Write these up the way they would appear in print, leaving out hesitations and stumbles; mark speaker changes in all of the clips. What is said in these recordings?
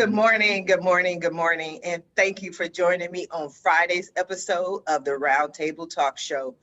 Speaker 1: Good morning, good morning, good morning, and thank you for joining me on Friday's episode of the Roundtable Talk Show.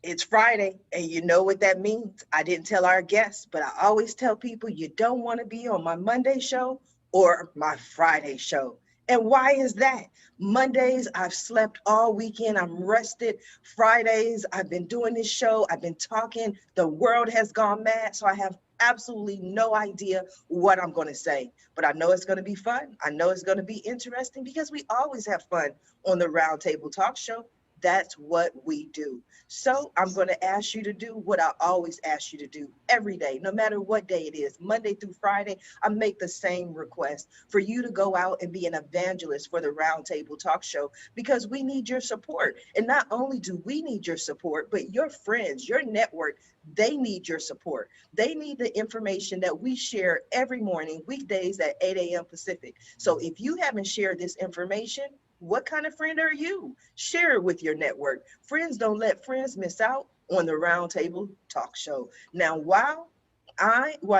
Speaker 1: It's Friday, and you know what that means. I didn't tell our guests, but I always tell people you don't want to be on my Monday show or my Friday show. And why is that? Mondays, I've slept all weekend. I'm rested. Fridays, I've been doing this show. I've been talking. The world has gone mad. So I have absolutely no idea what I'm going to say. But I know it's going to be fun. I know it's going to be interesting because we always have fun on the Roundtable Talk Show. That's what we do. So I'm going to ask you to do what I always ask you to do every day, no matter what day it is, Monday through Friday. I make the same request for you to go out and be an evangelist for the Roundtable Talk Show because we need your support. And not only do we need your support, but your friends, your network, they need your support. They need the information that we share every morning, weekdays at 8 a.m. Pacific. So if you haven't shared this information, what kind of friend are you? Share it with your network. Friends don't let friends miss out on the Roundtable Talk Show. Now, while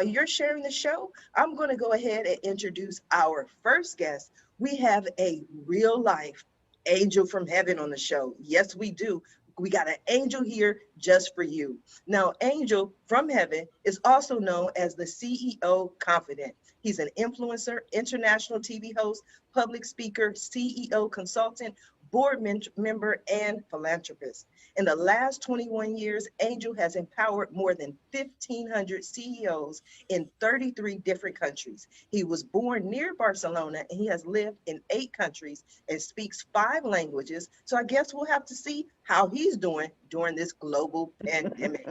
Speaker 1: you're sharing the show, I'm going to go ahead and introduce our first guest. We have a real life angel from heaven on the show. Yes, we do. We got an angel here just for you. Now, Angel from Heaven is also known as the CEO Confidant. He's an influencer, international TV host, public speaker, CEO consultant, board member, and philanthropist. In the last 21 years, Angel has empowered more than 1,500 CEOs in 33 different countries. He was born near Barcelona and he has lived in 8 countries and speaks 5 languages. So I guess we'll have to see how he's doing during this global pandemic.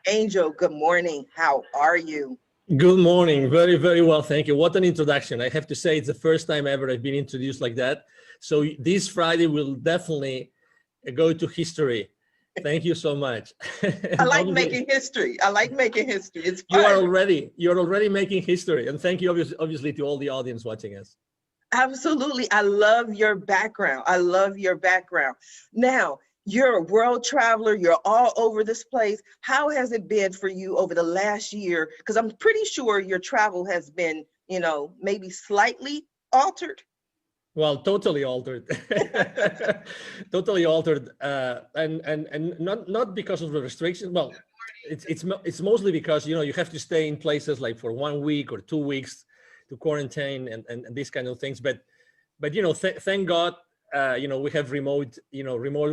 Speaker 1: Angel, good morning. How are you?
Speaker 2: Good morning. Very, very well. Thank you. What an introduction. I have to say it's the first time ever I've been introduced like that. So this Friday will definitely go to history. Thank you so much.
Speaker 1: I like making history. I like making history. It's fun.
Speaker 2: You're already making history. And thank you obviously to all the audience watching us.
Speaker 1: Absolutely. I love your background. I love your background. Now, you're a world traveler. You're all over this place. How has it been for you over the last year? Because I'm pretty sure your travel has been, maybe slightly altered.
Speaker 2: Well, totally altered, totally altered, and not because of the restrictions. Well, it's mostly because you have to stay in places like for 1 week or 2 weeks to quarantine and these kind of things. But thank God. We have remote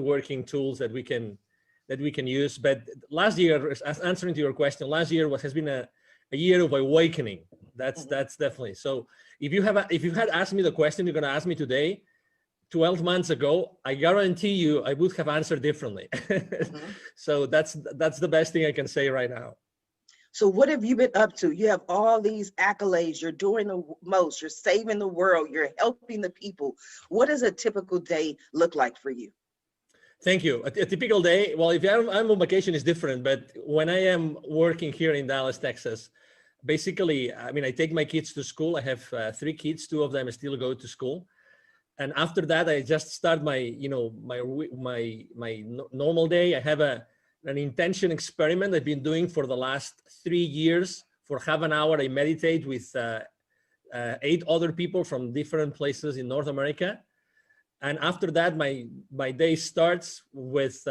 Speaker 2: working tools that we can use. But last year, as answering to your question, last year has been a year of awakening. That's definitely. So if you had asked me the question you're going to ask me today, 12 months ago, I guarantee you I would have answered differently. So that's the best thing I can say right now.
Speaker 1: So what have you been up to? You have all these accolades. You're doing the most. You're saving the world. You're helping the people. What does a typical day look like for you?
Speaker 2: Thank you. A typical day, well, if I'm on vacation, it's different. But when I am working here in Dallas, Texas, basically, I take my kids to school. I have 3 kids. 2 of them still go to school. And after that, I just start my normal day. I have an intention experiment I've been doing for the last 3 years. For half an hour, I meditate with 8 other people from different places in North America. And after that, my day starts with,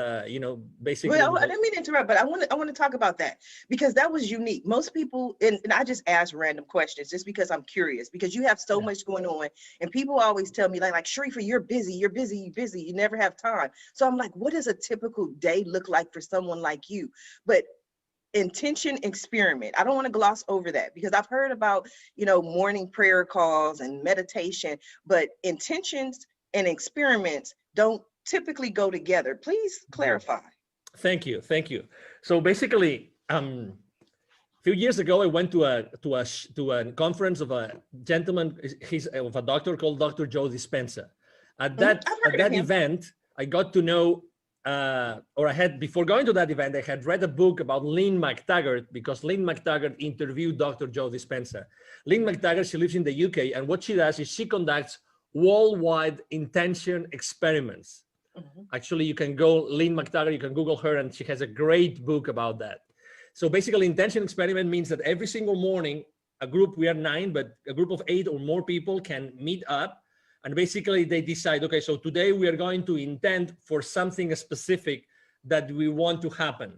Speaker 2: basically.
Speaker 1: Well, I didn't mean to interrupt, but I want to talk about that because that was unique. Most people, and I just ask random questions just because I'm curious, because you have so much going on, and people always tell me like Sharifa, you're busy, you never have time. So I'm like, what does a typical day look like for someone like you? But intention experiment, I don't want to gloss over that because I've heard about, morning prayer calls and meditation, but intentions and experiments don't typically go together. Please clarify.
Speaker 2: Thank you. So basically, a few years ago, I went to a conference of a gentleman. He's of a doctor called Dr. Joe Dispenza. At that event, I got to know, before going to that event, I had read a book about Lynn McTaggart because Lynn McTaggart interviewed Dr. Joe Dispenza. Lynn McTaggart, she lives in the UK, and what she does is she conducts worldwide intention experiments. Actually, you can go Lynn McTaggart, you can Google her, and she has a great book about that. So basically, intention experiment means that every single morning a group, we are 9, but a group of 8 or more people can meet up, and basically they decide, okay, so today we are going to intend for something specific that we want to happen.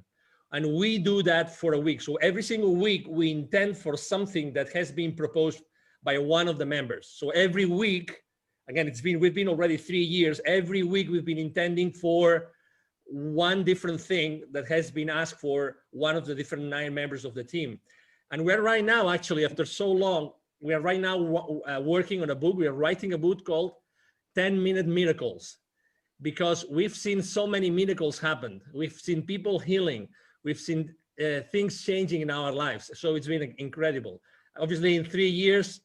Speaker 2: And we do that for a week. So every single week we intend for something that has been proposed by one of the members. So every week, again, we've been already 3 years. Every week we've been intending for one different thing that has been asked for one of the different 9 members of the team. And we're right now, actually, after so long, we are right now working on a book. We are writing a book called 10-Minute Miracles, because we've seen so many miracles happen. We've seen people healing. We've seen things changing in our lives. So it's been incredible. Obviously, in 3 years,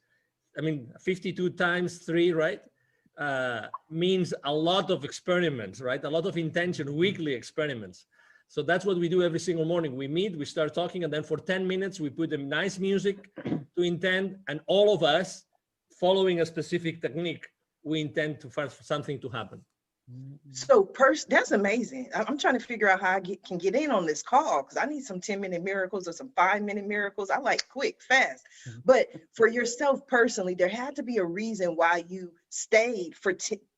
Speaker 2: I mean, 52 times 3, right? Means a lot of experiments, right? A lot of intention, weekly experiments. So that's what we do every single morning. We meet, we start talking, and then for 10 minutes, we put in nice music to intend, and all of us, following a specific technique, we intend for something to happen.
Speaker 1: So that's amazing. I'm trying to figure out how I can get in on this call, because I need some 10-minute miracles or some 5-minute miracles. I like quick, fast. But for yourself personally, there had to be a reason why you stayed for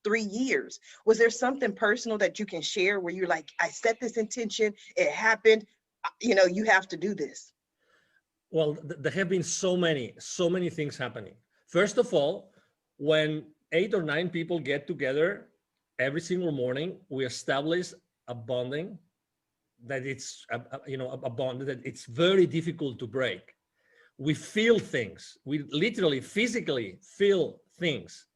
Speaker 1: 3 years. Was there something personal that you can share where you're like, I set this intention, it happened, you have to do this?
Speaker 2: Well, there have been so many things happening. First of all, when 8 or 9 people get together every single morning, we establish a bonding that it's a bond that it's very difficult to break. We feel things. We literally physically feel things.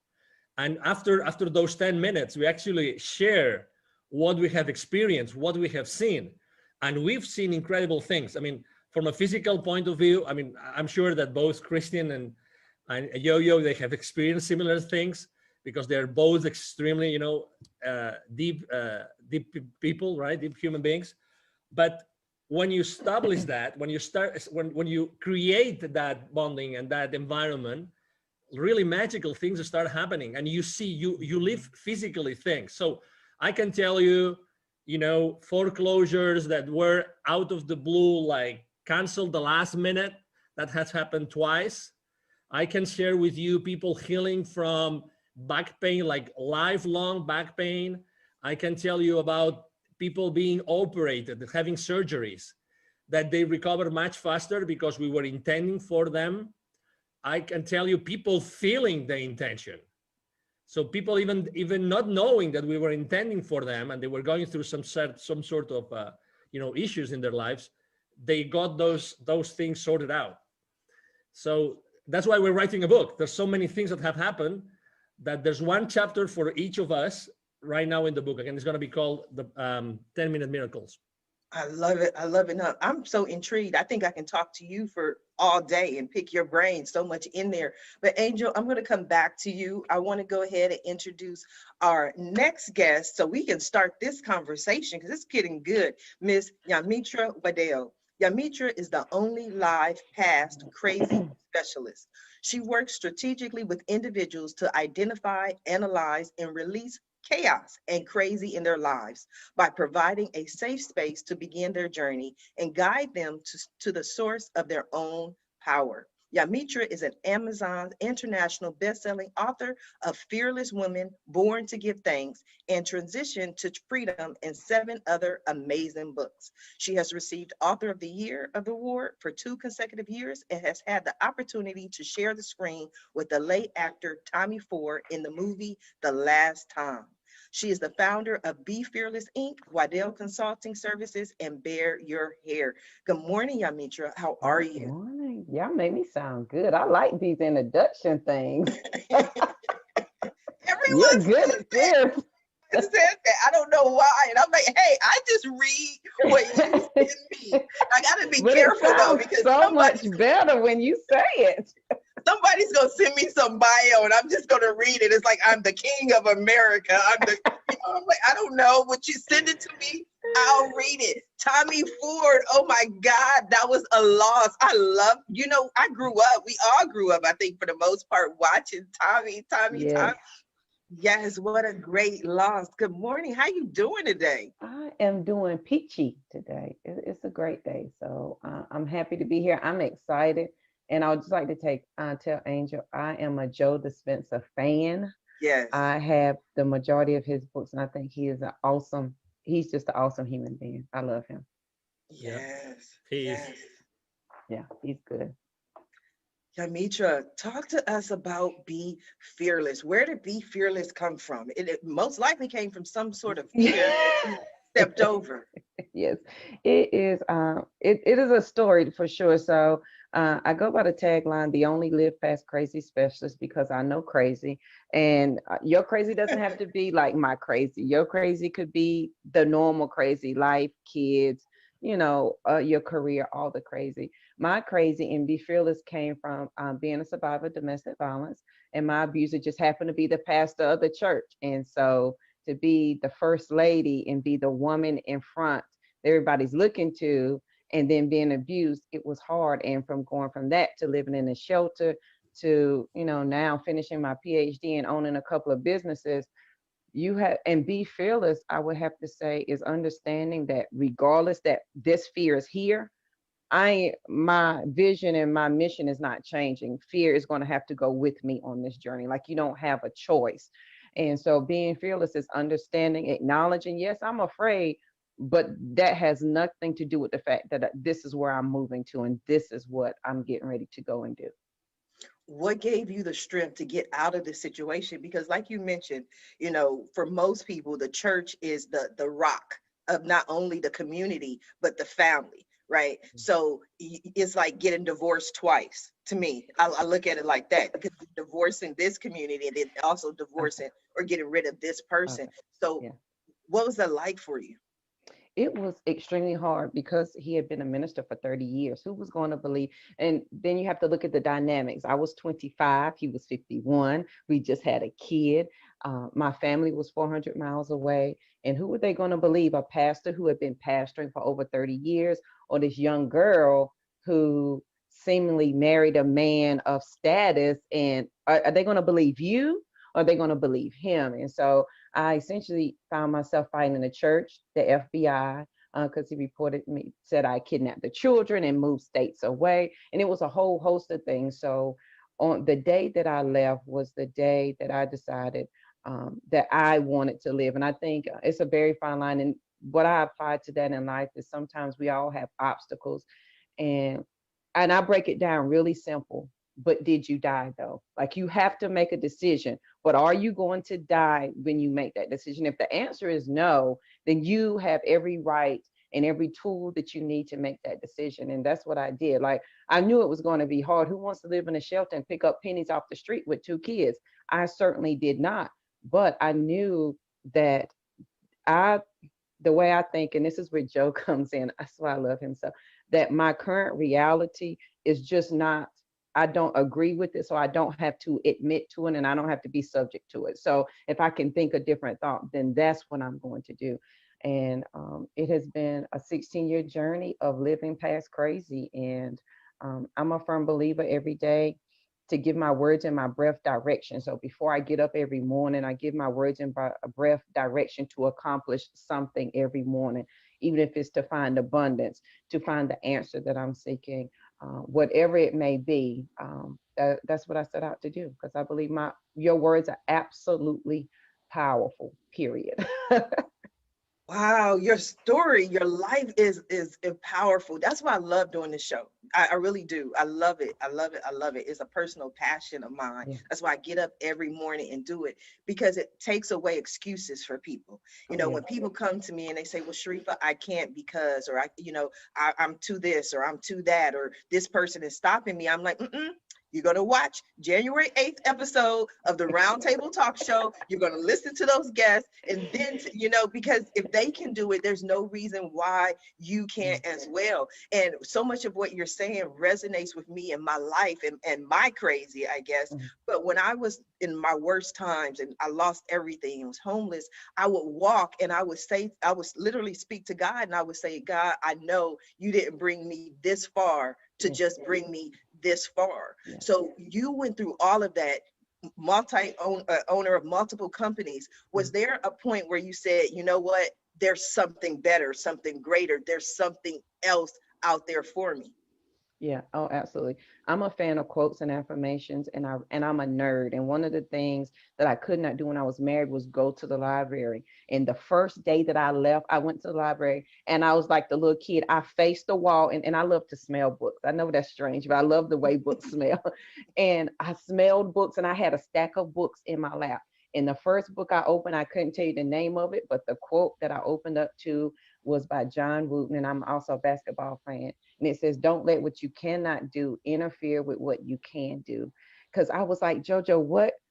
Speaker 2: And after those 10 minutes, we actually share what we have experienced, what we have seen. And we've seen incredible things. I mean, from a physical point of view, I mean, I'm sure that both Christian and Yo-Yo, they have experienced similar things, because they're both extremely, deep people, right? Deep human beings. But when you establish that, when you create that bonding and that environment, really magical things start happening, and you live physically things. So I can tell you, foreclosures that were out of the blue, like canceled the last minute, that has happened twice. I can share with you people healing from back pain, like lifelong back pain. I can tell you about people being operated, having surgeries, that they recover much faster because we were intending for them. I can tell you people feeling the intention. So people even not knowing that we were intending for them, and they were going through some sort of issues in their lives, they got those things sorted out. So that's why we're writing a book. There's so many things that have happened that there's one chapter for each of us right now in the book. Again, it's going to be called the 10-Minute Miracles.
Speaker 1: I love it. I love it. No, I'm so intrigued. I think I can talk to you for all day and pick your brain, so much in there. But Angel, I'm going to come back to you. I want to go ahead and introduce our next guest so we can start this conversation, because it's getting good. Miss Yamitra Wadeo. Yamitra is the only live past crazy specialist. She works strategically with individuals to identify, analyze, and release chaos and crazy in their lives by providing a safe space to begin their journey and guide them to the source of their own power. Yamitra is an Amazon international best-selling author of Fearless Women, Born to Give Thanks, and Transition to Freedom, and 7 other amazing books. She has received Author of the Year award for 2 consecutive years and has had the opportunity to share the screen with the late actor Tommy Ford in the movie The Last Time. She is the founder of Be Fearless Inc., Waddell Consulting Services, and Bear Your Hair. Good morning, Yamitra. How are you?
Speaker 3: Good morning. Y'all make me sound good. I like these introduction things.
Speaker 1: Everyone
Speaker 3: good at this.
Speaker 1: said that. I don't know why. And I'm like, hey, I just read what you send me. I got to be careful, though, because
Speaker 3: so much better when you say it.
Speaker 1: Somebody's going to send me some bio and I'm just going to read it. It's like, I'm the king of America. I'm like, I don't know. Would you send it to me? I'll read it. Tommy Ford. Oh my God. That was a loss. I love, I grew up. We all grew up, I think, for the most part, watching Tommy. Yes, what a great loss. Good morning. How you doing today?
Speaker 3: I am doing peachy today. It's a great day. So I'm happy to be here. I'm excited And I would just like to tell Angel, I am a Joe Dispenza fan.
Speaker 1: Yes.
Speaker 3: I have the majority of his books, and I think he's just an awesome human being. I love him.
Speaker 2: Yeah,
Speaker 1: Yes.
Speaker 2: he is.
Speaker 1: Yes.
Speaker 3: Yeah, he's good.
Speaker 1: Yamitra, talk to us about Be Fearless. Where did Be Fearless come from? It most likely came from some sort of fear that you stepped over.
Speaker 3: Yes, it is. It is a story for sure. So I go by the tagline, "The only live past crazy specialist," because I know crazy, and your crazy doesn't have to be like my crazy. Your crazy could be the normal crazy, life, kids, your career, all the crazy. My crazy and Be Fearless came from being a survivor of domestic violence, and my abuser just happened to be the pastor of the church, and so to be the first lady and be the woman in front that everybody's looking to, and then being abused, it was hard. And from going from that to living in a shelter to, now finishing my PhD and owning a couple of businesses, you have, and Be Fearless, I would have to say, is understanding that regardless that this fear is here, my vision and my mission is not changing. Fear is going to have to go with me on this journey. Like, you don't have a choice. And so being fearless is understanding, acknowledging, yes, I'm afraid, but that has nothing to do with the fact that this is where I'm moving to and this is what I'm getting ready to go and do.
Speaker 1: What gave you the strength to get out of this situation? Because like you mentioned, for most people, the church is the rock of not only the community, but the family, right? So it's like getting divorced twice to me. I look at it like that, because you're divorcing this community and then also
Speaker 3: Okay.
Speaker 1: divorcing or getting rid of this person.
Speaker 3: Okay.
Speaker 1: So
Speaker 3: Yeah.
Speaker 1: what was that like for you?
Speaker 3: It was extremely hard because he had been a minister for 30 years. Who was going to believe? And then you have to look at the dynamics. I was 25, he was 51. We just had a kid. My family was 400 miles away. And who were they going to believe? A pastor who had been pastoring for over 30 years, or this young girl who seemingly married a man of status? And are they going to believe you? Or are they going to believe him? And so I essentially found myself fighting in the church, the FBI, because he reported me, said I kidnapped the children and moved states away. And it was a whole host of things. So on the day that I left was the day that I decided that I wanted to live. And I think it's a very fine line. And what I applied to that in life is sometimes we all have obstacles. And I break it down really simple. But did you die though? Like, you have to make a decision. But are you going to die when you make that decision? If the answer is no, then you have every right and every tool that you need to make that decision. And that's what I did. Like, I knew it was going to be hard. Who wants to live in a shelter and pick up pennies off the street with two kids? I certainly did not. But I knew that I the way I think, and this is where Joe comes in, that's why I love him so, that my current reality is just not, I don't agree with it. So I don't have to admit to it and I don't have to be subject to it. So if I can think a different thought, then that's what I'm going to do. And it has been a 16-year journey of living past crazy. And I'm a firm believer every day to give my words and my breath direction. So before I get up every morning, I give my words and breath direction to accomplish something every morning, even if it's to find abundance, to find the answer that I'm seeking, whatever it may be. That's what I set out to do, because I believe your words are absolutely powerful. Period.
Speaker 1: Wow, your story, your life is powerful. That's why I love doing this show. I really do. I love it. I love it. I love it. It's a personal passion of mine.
Speaker 3: Yeah.
Speaker 1: That's why I get up every morning and do it, because it takes away excuses for people.
Speaker 3: Oh yeah.
Speaker 1: When people come to me and they say, "Well, Sharifa, I can't because," or I'm too this or I'm too that, or this person is stopping me. I'm like, mm-mm. You're going to watch January 8th episode of the Roundtable Talk Show. You're going to listen to those guests. And then, because if they can do it, there's no reason why you can't as well. And so much of what you're saying resonates with me in my life and my crazy, I guess.
Speaker 3: Mhm.
Speaker 1: But when I was in my worst times and I lost everything and was homeless, I would walk and I would literally speak to God, and I would say, "God, I know you didn't bring me this far to
Speaker 3: Yeah.
Speaker 1: just bring me this far."
Speaker 3: Yeah.
Speaker 1: So you went through all of that, owner of multiple companies. Was there a point where you said, "You know what? There's something better, something greater. There's something else out there for me"?
Speaker 3: Yeah, oh, absolutely. I'm a fan of quotes and affirmations, and I'm a nerd. And one of the things that I could not do when I was married was go to the library. And the first day that I left, I went to the library and I was like the little kid. I faced the wall, and I love to smell books. I know that's strange, but I love the way books smell. And I smelled books, and I had a stack of books in my lap. And the first book I opened, I couldn't tell you the name of it, but the quote that I opened up to was by John Wooten, and I'm also a basketball fan, and it says, "Don't let what you cannot do interfere with what you can do." Because I was like, JoJo,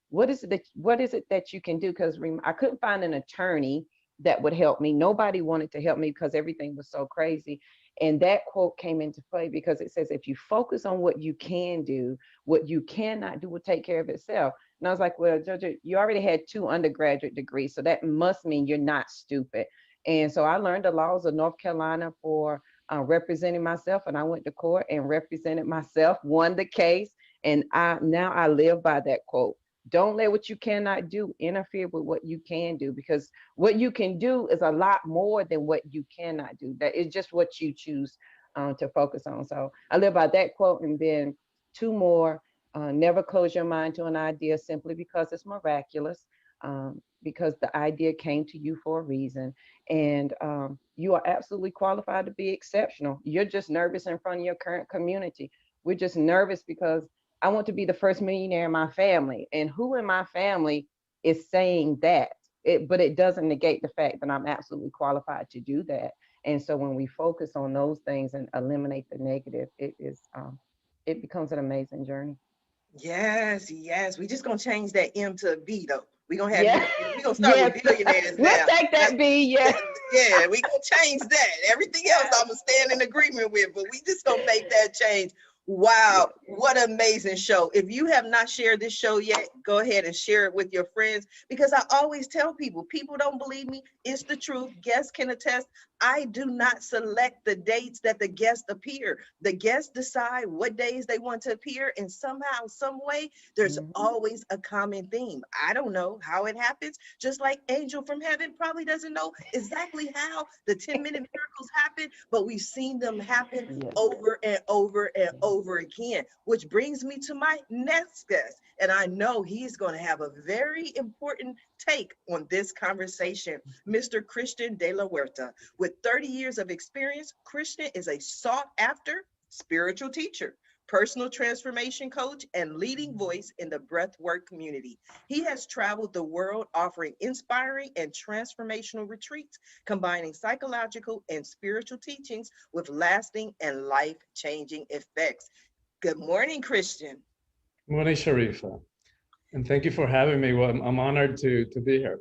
Speaker 3: what is it that you can do? Because I couldn't find an attorney that would help me. Nobody wanted to help me because everything was so crazy. And that quote came into play because it says, if you focus on what you can do, what you cannot do will take care of itself. And I was like, well, JoJo, you already had 2 undergraduate degrees, so that must mean you're not stupid. And so I learned the laws of North Carolina for representing myself, and I went to court and represented myself, won the case, and I live by that quote. Don't let what you cannot do interfere with what you can do, because what you can do is a lot more than what you cannot do. That is just what you choose to focus on. So I live by that quote, and then 2 more. Never close your mind to an idea simply because it's miraculous, because the idea came to you for a reason, and you are absolutely qualified to be exceptional. You're just nervous in front of your current community. We're just nervous because I want to be the first millionaire in my family, and who in my family is saying that? But it doesn't negate the fact that I'm absolutely qualified to do that. And so when we focus on those things and eliminate the negative, it becomes an amazing journey.
Speaker 1: Yes, yes. We just gonna change that M to a B though. We gonna have you.
Speaker 3: Yeah.
Speaker 1: We gonna start with
Speaker 3: Yes.
Speaker 1: billionaires
Speaker 3: We'll
Speaker 1: now.
Speaker 3: take
Speaker 1: That's
Speaker 3: that B. Yeah.
Speaker 1: yeah. We gonna change that. Everything else
Speaker 3: Yeah.
Speaker 1: I'm gonna stand in agreement with, but we just gonna make that change. Wow, what an amazing show. If you have not shared this show yet, go ahead and share it with your friends, because I always tell people, people don't believe me. It's the truth. Guests can attest. I do not select the dates that the guests appear. The guests decide what days they want to appear, and somehow, some way, there's
Speaker 3: Mhm.
Speaker 1: always a common theme. I don't know how it happens, just like Angel from Heaven probably doesn't know exactly how the 10-minute miracles happen, but we've seen them happen
Speaker 3: Yes.
Speaker 1: over and over and over again, which brings me to my next guest. And I know he's going to have a very important take on this conversation, Mr. Christian de la Huerta. With 30 years of experience, Christian is a sought after spiritual teacher, personal transformation coach, and leading voice in the breathwork community. He has traveled the world offering inspiring and transformational retreats, combining psychological and spiritual teachings with lasting and life-changing effects. Good morning, Christian.
Speaker 4: Morning, Sharifa, and thank you for having me. Well, I'm honored to be here.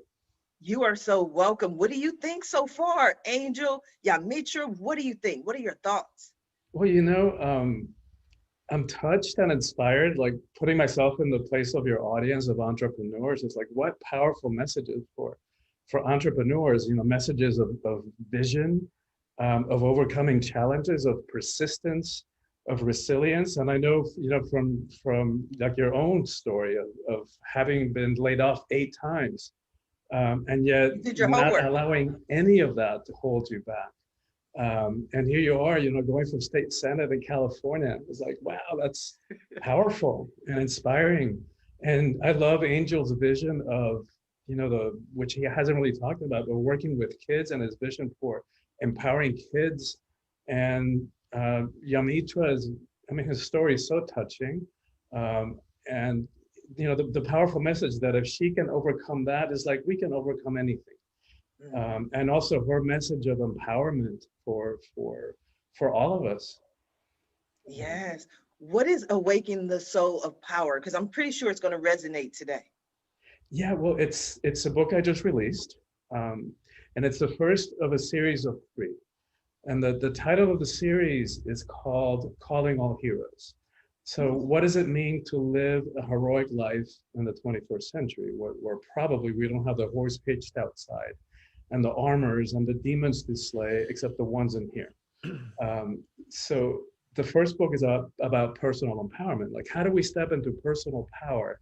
Speaker 1: You are so welcome. What do you think so far, Angel? Yamitra, what do you think? What are your thoughts?
Speaker 4: Well, I'm touched and inspired, like putting myself in the place of your audience of entrepreneurs. It's like, what powerful messages for entrepreneurs, messages of vision, of overcoming challenges, of persistence, of resilience. And I know, from like your own story of having been laid off 8 times, and yet
Speaker 1: You did your
Speaker 4: not
Speaker 1: homework.
Speaker 4: allowing any of that to hold you back. And here you are, going from state senate in California. It's like, wow, that's powerful and inspiring. And I love Angel's vision of, which he hasn't really talked about, but working with kids and his vision for empowering kids. And Yamitra is, his story is so touching. And, the powerful message that if she can overcome that, is like, we can overcome anything. And also her message of empowerment for all of us.
Speaker 1: Yes. What is Awaken the Soul of Power? Because I'm pretty sure it's going to resonate today.
Speaker 4: Yeah, well, it's a book I just released, and it's the first of a series of 3. And the title of the series is called Calling All Heroes. So what does it mean to live a heroic life in the 21st century, where probably we don't have the horse pitched outside and the armors and the demons to slay, except the ones in here. So the first book is about personal empowerment. Like, how do we step into personal power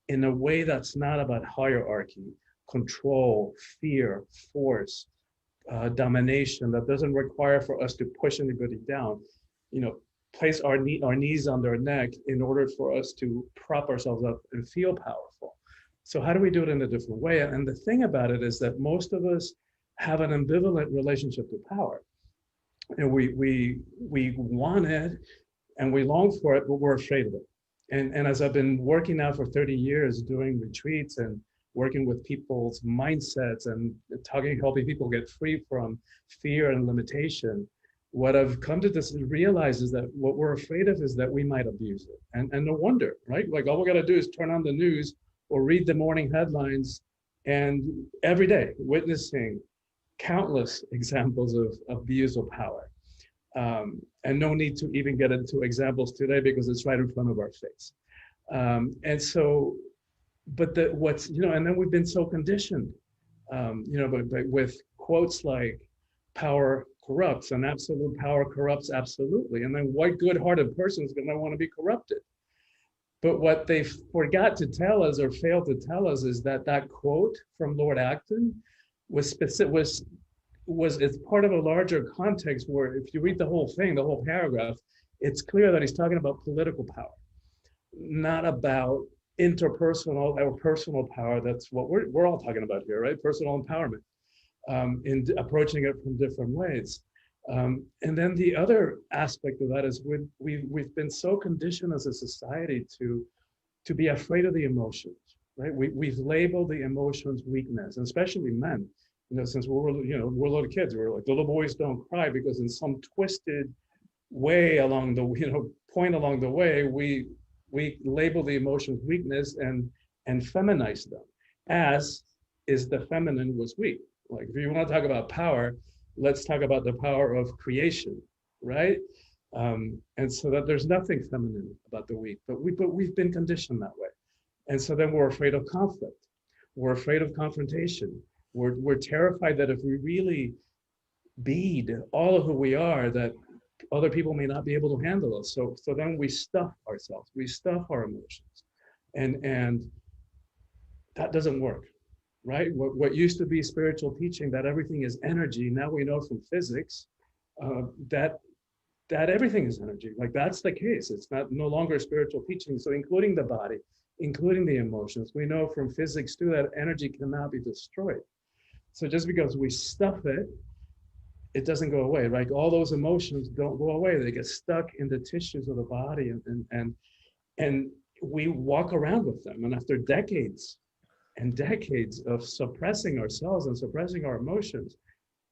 Speaker 4: in a way that's not about hierarchy, control, fear, force, domination, that doesn't require for us to push anybody down. place our knees on their neck in order for us to prop ourselves up and feel powerful. So how do we do it in a different way? And the thing about it is that most of us have an ambivalent relationship to power. And we want it and we long for it, but we're afraid of it. And as I've been working now for 30 years, doing retreats and working with people's mindsets and helping people get free from fear and limitation, what I've come to realize is that what we're afraid of is that we might abuse it. And no wonder, right? Like all we got to do is turn on the news or read the morning headlines, and every day witnessing countless examples of abuse of power. And no need to even get into examples today because it's right in front of our face. And so, but and then we've been so conditioned, but with quotes like power corrupts and absolute power corrupts absolutely. And then what good-hearted person is going to want to be corrupted? But what they forgot to tell us or failed to tell us is that quote from Lord Acton was it's part of a larger context where if you read the whole thing, the whole paragraph, it's clear that he's talking about political power, not about interpersonal or personal power. That's what we're all talking about here, right? Personal empowerment, in approaching it from different ways. And then the other aspect of that is we've been so conditioned as a society to be afraid of the emotions, right? We've labeled the emotions weakness, and especially men. Since we're little kids, we're like, the little boys don't cry, because in some twisted way along the point along the way, we label the emotions weakness and feminize them, as is the feminine was weak. Like if you want to talk about power, let's talk about the power of creation, right? And so that there's nothing feminine about the weak, but we've been conditioned that way. And so then we're afraid of conflict. We're afraid of confrontation. We're terrified that if we really bead all of who we are, that other people may not be able to handle us. So then we stuff ourselves, we stuff our emotions, and that doesn't work, right? What used to be spiritual teaching, that everything is energy, now we know from physics that everything is energy. Like that's the case. It's no longer spiritual teaching. So including the body, including the emotions, we know from physics too that energy cannot be destroyed. So just because we stuff it, it doesn't go away, right? All those emotions don't go away. They get stuck in the tissues of the body, and we walk around with them. And after decades and decades of suppressing ourselves and suppressing our emotions,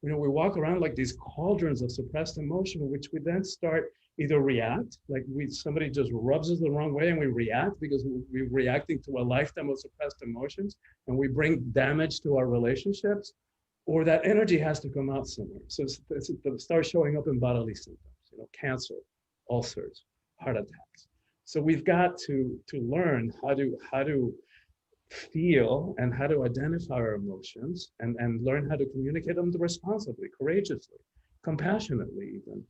Speaker 4: we walk around like these cauldrons of suppressed emotion, which we then start either react, like somebody just rubs us the wrong way and we react because we're reacting to a lifetime of suppressed emotions, and we bring damage to our relationships, or that energy has to come out somewhere. So it starts showing up in bodily symptoms, cancer, ulcers, heart attacks. So we've got to learn how to feel and how to identify our emotions and learn how to communicate them responsibly, courageously, compassionately even.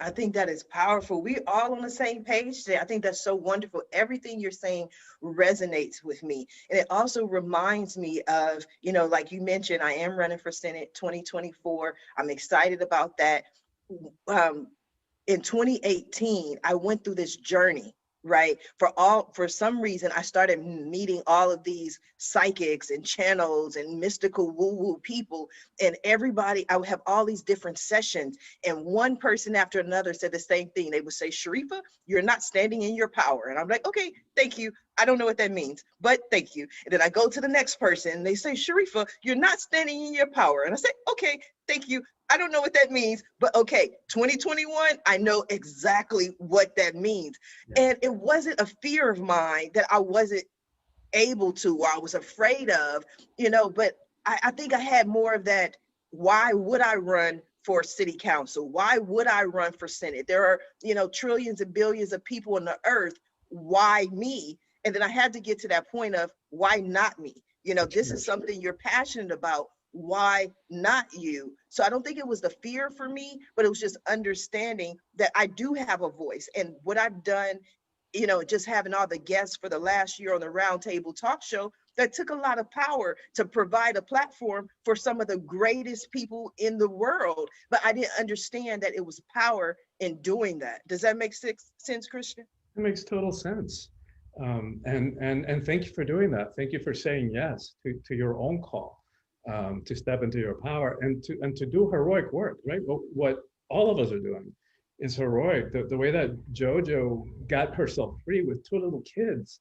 Speaker 1: I think that is powerful. We're all on the same page today. I think that's so wonderful. Everything you're saying resonates with me. And it also reminds me of, like you mentioned, I am running for Senate 2024. I'm excited about that. In 2018, I went through this journey, right? For some reason, I started meeting all of these psychics and channels and mystical woo-woo people, and everybody, I would have all these different sessions, and one person after another said the same thing. They would say, Sharifa, you're not standing in your power. And I'm like, okay, thank you. I don't know what that means, but thank you. And then I go to the next person and they say, Sharifa, you're not standing in your power. And I say, okay, thank you. I don't know what that means, but okay, 2021, I know exactly what that means. Yeah. And it wasn't a fear of mine that I wasn't able to, or I was afraid of, but I think I had more of that. Why would I run for city council? Why would I run for Senate? There are, trillions and billions of people on the earth. Why me? And then I had to get to that point of why not me? This is something you're passionate about. Why not you? So I don't think it was the fear for me, but it was just understanding that I do have a voice. And what I've done, just having all the guests for the last year on the Roundtable Talk Show, that took a lot of power to provide a platform for some of the greatest people in the world. But I didn't understand that it was power in doing that. Does that make sense, Christian?
Speaker 4: It makes total sense. And thank you for doing that. Thank you for saying yes to your own call, to step into your power and to do heroic work, right? What all of us are doing is heroic. The way that JoJo got herself free with two little kids,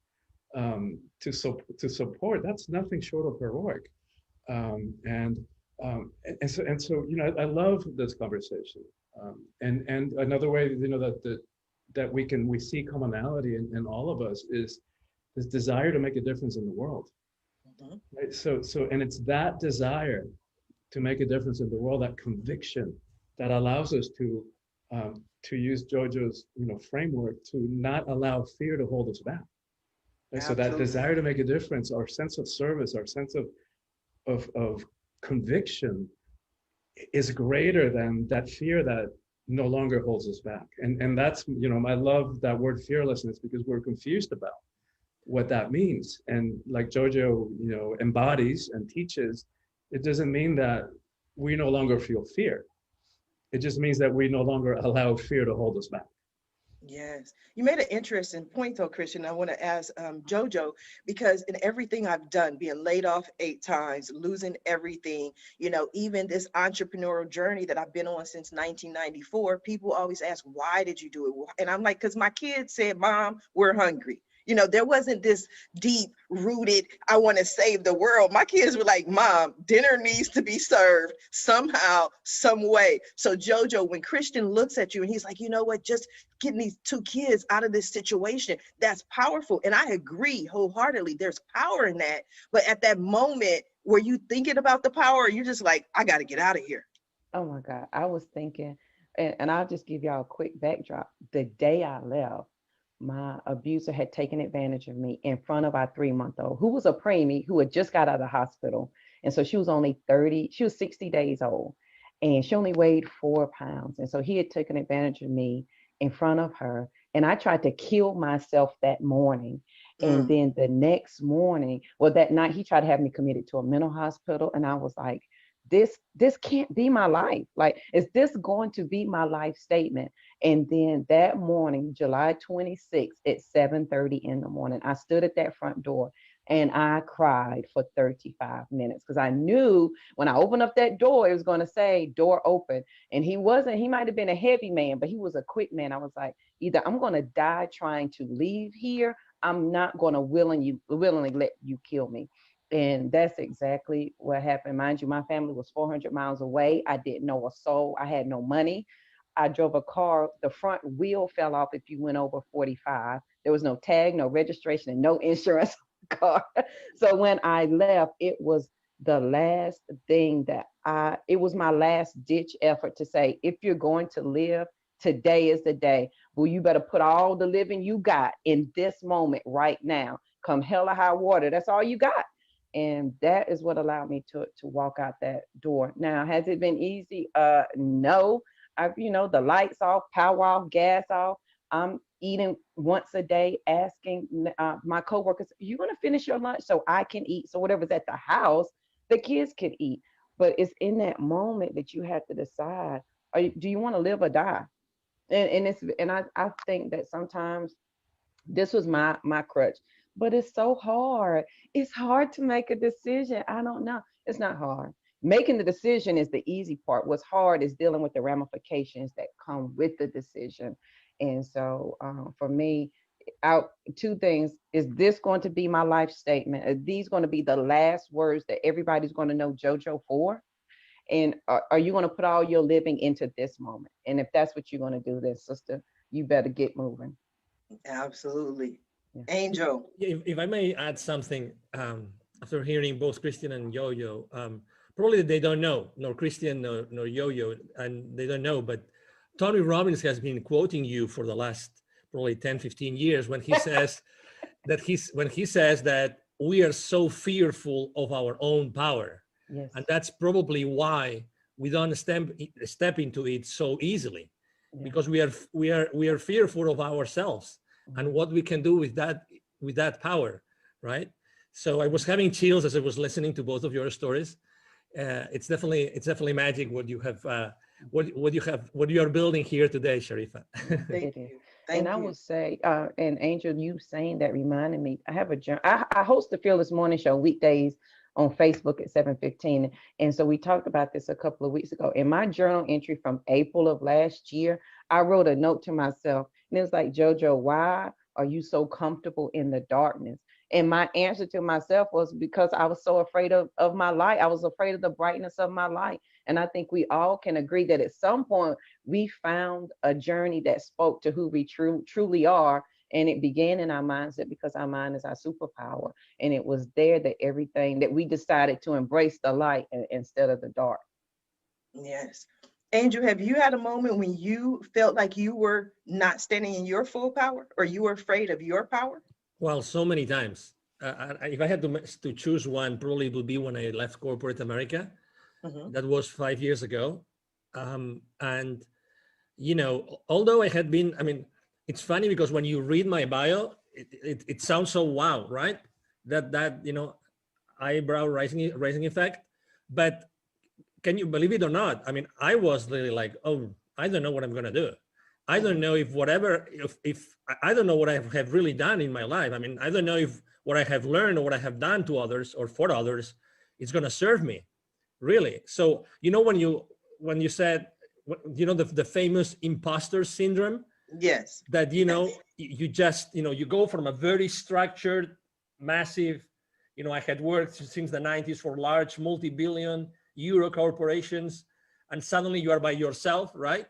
Speaker 4: to support, that's nothing short of heroic. And so I love this conversation. And another way that we see commonality in all of us is this desire to make a difference in the world.
Speaker 1: Mm-hmm.
Speaker 4: Right? And it's that desire to make a difference in the world, that conviction, that allows us to use JoJo's framework to not allow fear to hold us back. Right? So that desire to make a difference, our sense of service, our sense of conviction is greater than that fear that no longer holds us back. And that's, I love that word fearlessness, because we're confused about what that means. And like JoJo, embodies and teaches, it doesn't mean that we no longer feel fear. It just means that we no longer allow fear to hold us back.
Speaker 1: Yes. You made an interesting point though, Christian. I want to ask JoJo, because in everything I've done, being laid off 8 times, losing everything, even this entrepreneurial journey that I've been on since 1994, people always ask, why did you do it? And I'm like, because my kids said, Mom, we're hungry. There wasn't this deep rooted, I want to save the world. My kids were like, Mom, dinner needs to be served somehow, some way. So JoJo, when Christian looks at you and he's like, you know what, just getting these 2 kids out of this situation, that's powerful. And I agree wholeheartedly, there's power in that. But at that moment, were you thinking about the power, or you just like, I got to get out of here?
Speaker 3: Oh my God. I was thinking, and I'll just give y'all a quick backdrop. The day I left, my abuser had taken advantage of me in front of our 3-month-old, who was a preemie, who had just got out of the hospital. And so she was only 60 days old, and she only weighed 4 pounds. And so he had taken advantage of me in front of her. And I tried to kill myself that morning. And then the next morning, that night, he tried to have me committed to a mental hospital. And I was like, this can't be my life. Like, is this going to be my life statement? And then that morning, July 26th at 7:30 in the morning, I stood at that front door and I cried for 35 minutes, because I knew when I opened up that door, it was going to say door open. And he might have been a heavy man, but he was a quick man. I was like, either I'm going to die trying to leave here, I'm not going to willingly let you kill me. And that's exactly what happened. Mind you, my family was 400 miles away. I didn't know a soul. I had no money. I drove a car. The front wheel fell off if you went over 45. There was no tag, no registration, and no insurance on the car. So when I left, it was the last thing it was my last ditch effort to say, if you're going to live, today is the day. Well, you better put all the living you got in this moment right now. Come hell or high water. That's all you got. And that is what allowed me to walk out that door. Now, has it been easy? No. The lights off, power off, gas off. I'm eating once a day, asking my coworkers, "You want to finish your lunch so I can eat?" So whatever's at the house, the kids can eat. But it's in that moment that you have to decide: do you want to live or die? And I think that sometimes this was my crutch. But it's so hard. It's hard to make a decision. I don't know. It's not hard. Making the decision is the easy part. What's hard is dealing with the ramifications that come with the decision. And so for me, 2 things. Is this going to be my life statement? Are these going to be the last words that everybody's going to know JoJo for? And are you going to put all your living into this moment? And if that's what you're going to do, then sister, you better get moving.
Speaker 1: Absolutely.
Speaker 3: Yeah.
Speaker 1: Angel.
Speaker 2: If I may add something, after hearing both Christian and Yo-Yo, probably they don't know, nor Christian nor Yo-Yo, and they don't know, but Tony Robbins has been quoting you for the last probably 10, 15 years when he says that we are so fearful of our own power.
Speaker 3: Yes.
Speaker 2: And that's probably why we don't step into it so easily, because we are fearful of ourselves and what we can do with that power, right? So I was having chills as I was listening to both of your stories. It's definitely magic what you have what you are building here today, Sharifa.
Speaker 1: Thank
Speaker 3: It is.
Speaker 1: you.
Speaker 3: And
Speaker 1: Thank
Speaker 3: I
Speaker 1: you.
Speaker 3: would say, and Angel, you saying that reminded me, I have a journal. I host the Fearless Morning Show weekdays on Facebook at 7:15. And so we talked about this a couple of weeks ago. In my journal entry from April of last year, I wrote a note to myself, and it was like, JoJo, why are you so comfortable in the darkness? And my answer to myself was because I was so afraid of my light. I was afraid of the brightness of my light. And I think we all can agree that at some point we found a journey that spoke to who we truly are. And it began in our mindset because our mind is our superpower. And it was there that everything that we decided to embrace the light instead of the dark.
Speaker 1: Yes. Angel, have you had a moment when you felt like you were not standing in your full power or you were afraid of your power?
Speaker 2: Well, so many times. If I had to choose one, probably it would be when I left corporate America.
Speaker 1: Mhm.
Speaker 2: That was 5 years ago. And, although I had been, I mean, it's funny because when you read my bio, it sounds so wow, right? That eyebrow raising effect. But can you believe it or not? I mean, I was really like, oh, I don't know what I'm going to do. I don't know if I don't know what I have really done in my life. I mean, I don't know if what I have learned or what I have done to others or for others is going to serve me, really. So, when you said, the famous imposter syndrome,
Speaker 1: Yes.
Speaker 2: that,
Speaker 1: Yes.
Speaker 2: you just, you go from a very structured, massive, I had worked since the 90s for large multi-billion euro corporations, and suddenly you are by yourself, right?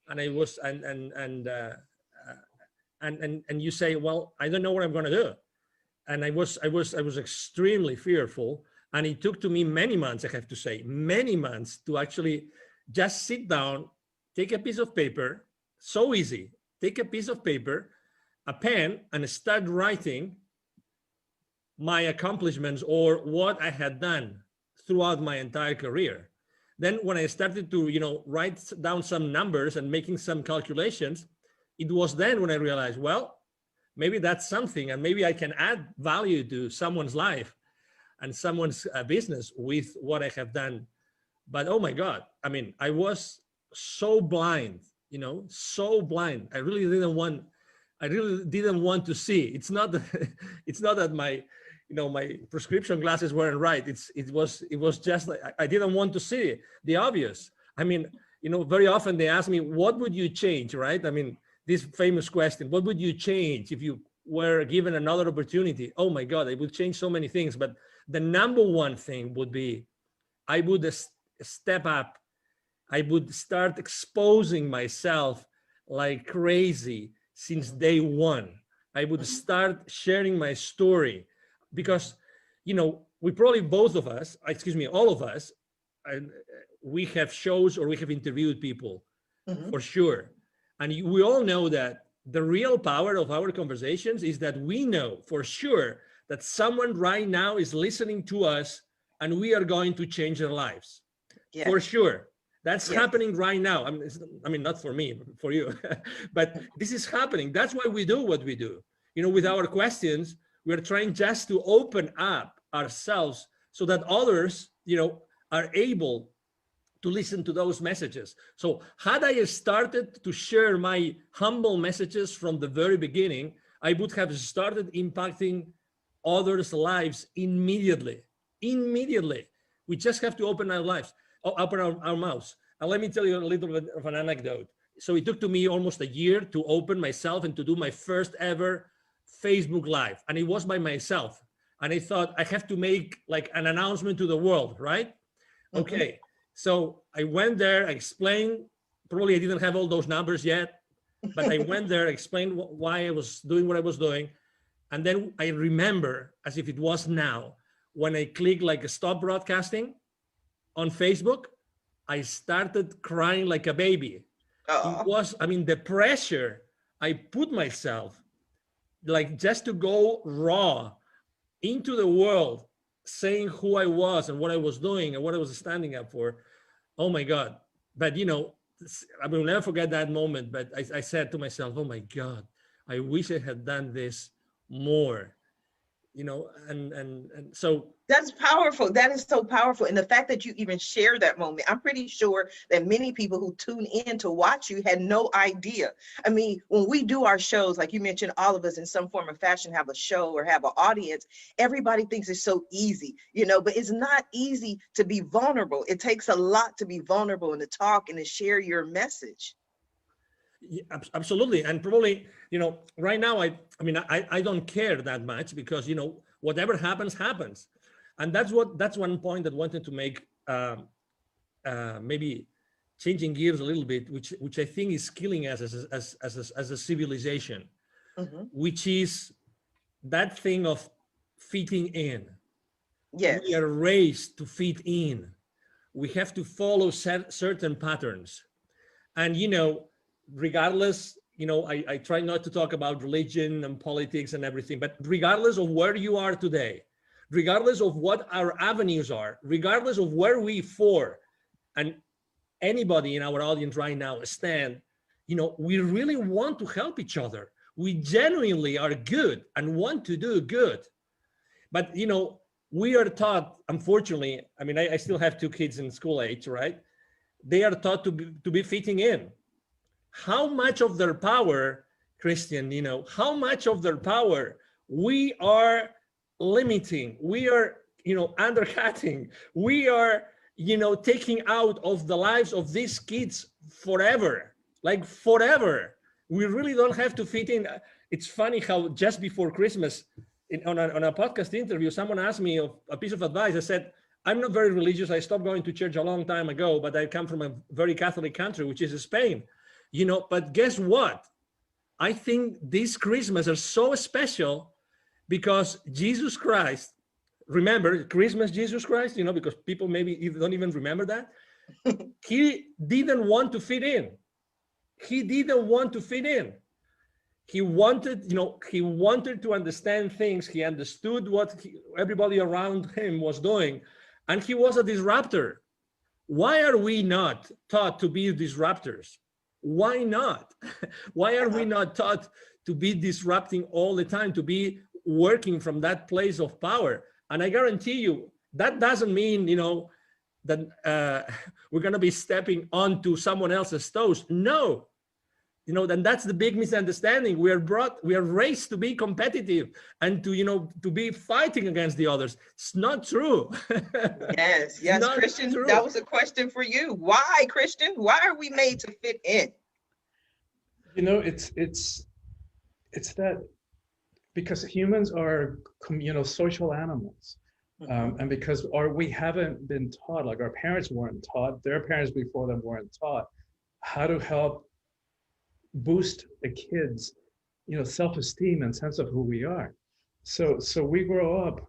Speaker 2: And I was, and you say, well, I don't know what I'm going to do. And I was extremely fearful. And it took to me many months, I have to say, many months to actually just sit down, take a piece of paper, so easy, take a piece of paper, a pen, and start writing my accomplishments or what I had done throughout my entire career. Then when I started to, write down some numbers and making some calculations, it was then when I realized, well, maybe that's something, and maybe I can add value to someone's life and someone's business with what I have done. But oh my God, I mean, I was so blind, so blind. I really didn't want to see. It's not that, it's not that my prescription glasses weren't right. It was just like I didn't want to see the obvious. I mean, very often they ask me, what would you change, right? I mean, this famous question, what would you change if you were given another opportunity? Oh my God, I would change so many things. But the number one thing would be, I would step up. I would start exposing myself like crazy since day one. I would start sharing my story because, we probably both of us, excuse me, all of us, we have shows or we have interviewed people
Speaker 1: Mhm.
Speaker 2: for sure. And we all know that the real power of our conversations is that we know for sure that someone right now is listening to us and we are going to change their lives.
Speaker 1: Yes.
Speaker 2: For sure. That's
Speaker 1: Yes.
Speaker 2: happening right now. I mean, not for me, for you, but this is happening. That's why we do what we do. With our questions, we're trying just to open up ourselves so that others, are able to listen to those messages. So had I started to share my humble messages from the very beginning, I would have started impacting others' lives immediately. Immediately. We just have to open our lives, open our mouths. And let me tell you a little bit of an anecdote. So it took to me almost a year to open myself and to do my first ever Facebook Live. And it was by myself. And I thought I have to make like an announcement to the world, right? Okay. So I went there, I explained, probably I didn't have all those numbers yet, but I went there, explained why I was doing what I was doing. And then I remember, as if it was now, when I clicked like stop broadcasting on Facebook, I started crying like a baby. It was, I mean, the pressure I put myself, like just to go raw into the world, saying who I was and what I was doing and what I was standing up for. Oh my God. But I will never forget that moment. But I said to myself, oh my God, I wish I had done this more and so
Speaker 1: That's powerful. That is so powerful. And the fact that you even share that moment, I'm pretty sure that many people who tune in to watch you had no idea. I mean, when we do our shows, like you mentioned, all of us in some form or fashion have a show or have an audience, everybody thinks it's so easy, but it's not easy to be vulnerable. It takes a lot to be vulnerable and to talk and to share your message.
Speaker 2: yeah, absolutely. And probably, right now, I don't care that much because, whatever happens. And that's one point that I wanted to make, maybe changing gears a little bit, which I think is killing us as a civilization, which is that thing of fitting in.
Speaker 1: Yes.
Speaker 2: We are raised to fit in. We have to follow certain patterns. And, regardless, I try not to talk about religion and politics and everything, but regardless of where you are today, regardless of what our avenues are, regardless of where we for, and anybody in our audience right now stand, we really want to help each other. We genuinely are good and want to do good. But, we are taught, unfortunately, I still have 2 kids in school age, right? They are taught to be fitting in. How much of their power, Christian, how much of their power we are limiting, we are, undercutting, we are, taking out of the lives of these kids forever, like forever. We really don't have to fit in. It's funny how just before Christmas, on a podcast interview, someone asked me a piece of advice. I said, I'm not very religious. I stopped going to church a long time ago, but I come from a very Catholic country, which is Spain. But guess what? I think these Christmas are so special because Jesus Christ, remember Christmas, Jesus Christ, because people maybe don't even remember that. He didn't want to fit in. He didn't want to fit in. He wanted, he wanted to understand things. He understood what everybody around him was doing, and he was a disruptor. Why are we not taught to be disruptors? Why not? Why are we not taught to be disrupting all the time, to be working from that place of power? And I guarantee you, that doesn't mean, that we're going to be stepping onto someone else's toes. No. Then that's the big misunderstanding. We are raised to be competitive and to be fighting against the others. It's not true.
Speaker 1: Yes, Christian, true. That was a question for you. Why, Christian? Why are we made to fit in?
Speaker 4: It's that because humans are, social animals. And because we haven't been taught, like our parents weren't taught, their parents before them weren't taught how to help boost a kid's, self-esteem and sense of who we are. So we grow up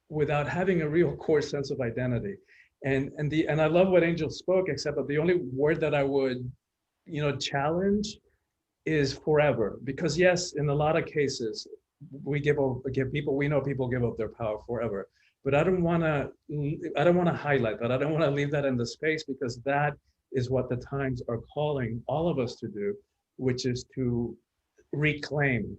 Speaker 4: without having a real core sense of identity. And I love what Angel spoke, except that the only word that I would, challenge is forever. Because yes, in a lot of cases, we we know people give up their power forever. But I don't want to highlight that. I don't want to leave that in the space, because that is what the times are calling all of us to do, which is to reclaim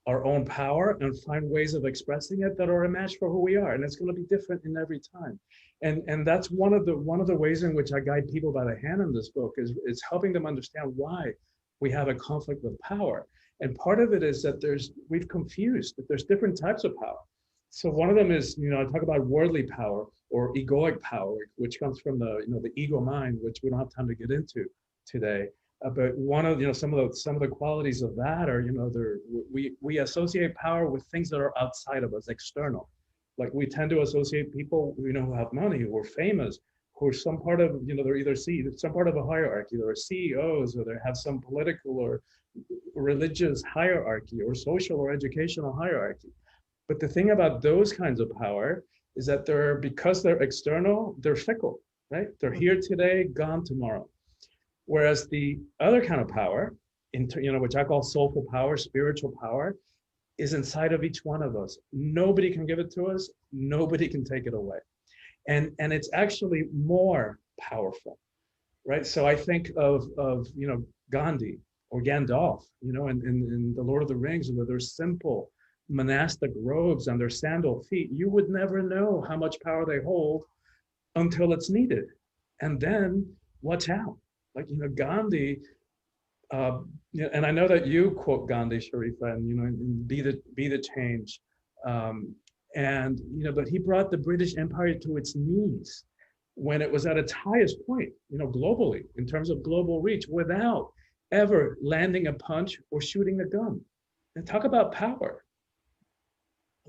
Speaker 4: our own power and find ways of expressing it that are a match for who we are. And it's going to be different in every time. And that's one of the ways in which I guide people by the hand in this book is helping them understand why we have a conflict with power. And part of it is that we've confused that there's different types of power. So one of them is, I talk about worldly power or egoic power, which comes from the ego mind, which we don't have time to get into today. But one of some of the qualities of that are, we associate power with things that are outside of us, external. Like we tend to associate people who have money, who are famous, who are some part of they're either some part of a hierarchy. They're CEOs, or they have some political or religious hierarchy, or social or educational hierarchy. But the thing about those kinds of power is that because they're external, they're fickle, right? They're here today, gone tomorrow. Whereas the other kind of power, which I call soulful power, spiritual power, is inside of each one of us. Nobody can give it to us. Nobody can take it away. And it's actually more powerful, right? So I think of Gandhi or Gandalf, in The Lord of the Rings, where they're simple, monastic robes and their sandal feet, you would never know how much power they hold until it's needed. And then watch out. Like, Gandhi, and I know that you quote Gandhi, Sharifa, and, be the change. And, but he brought the British Empire to its knees when it was at its highest point, globally, in terms of global reach, without ever landing a punch or shooting a gun. And talk about power.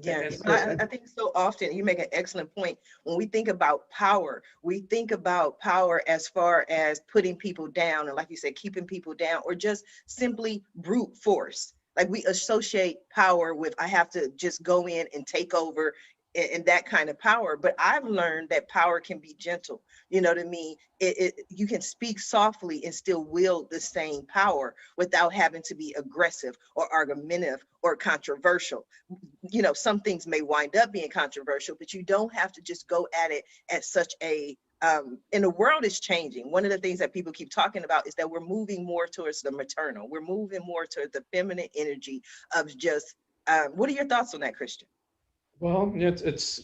Speaker 1: Yeah, I think so often you make an excellent point. When we think about power, we think about power as far as putting people down, and like you said, keeping people down, or just simply brute force. Like we associate power with, I have to just go in and take over, and that kind of power. But I've learned that power can be gentle. You know what I mean? You can speak softly and still wield the same power without having to be aggressive or argumentative or controversial. Some things may wind up being controversial, but you don't have to just go at it at such a and the world is changing. One of the things that people keep talking about is that we're moving more towards the maternal. We're moving more towards the feminine energy of just, what are your thoughts on that, Christian?
Speaker 4: Well, it's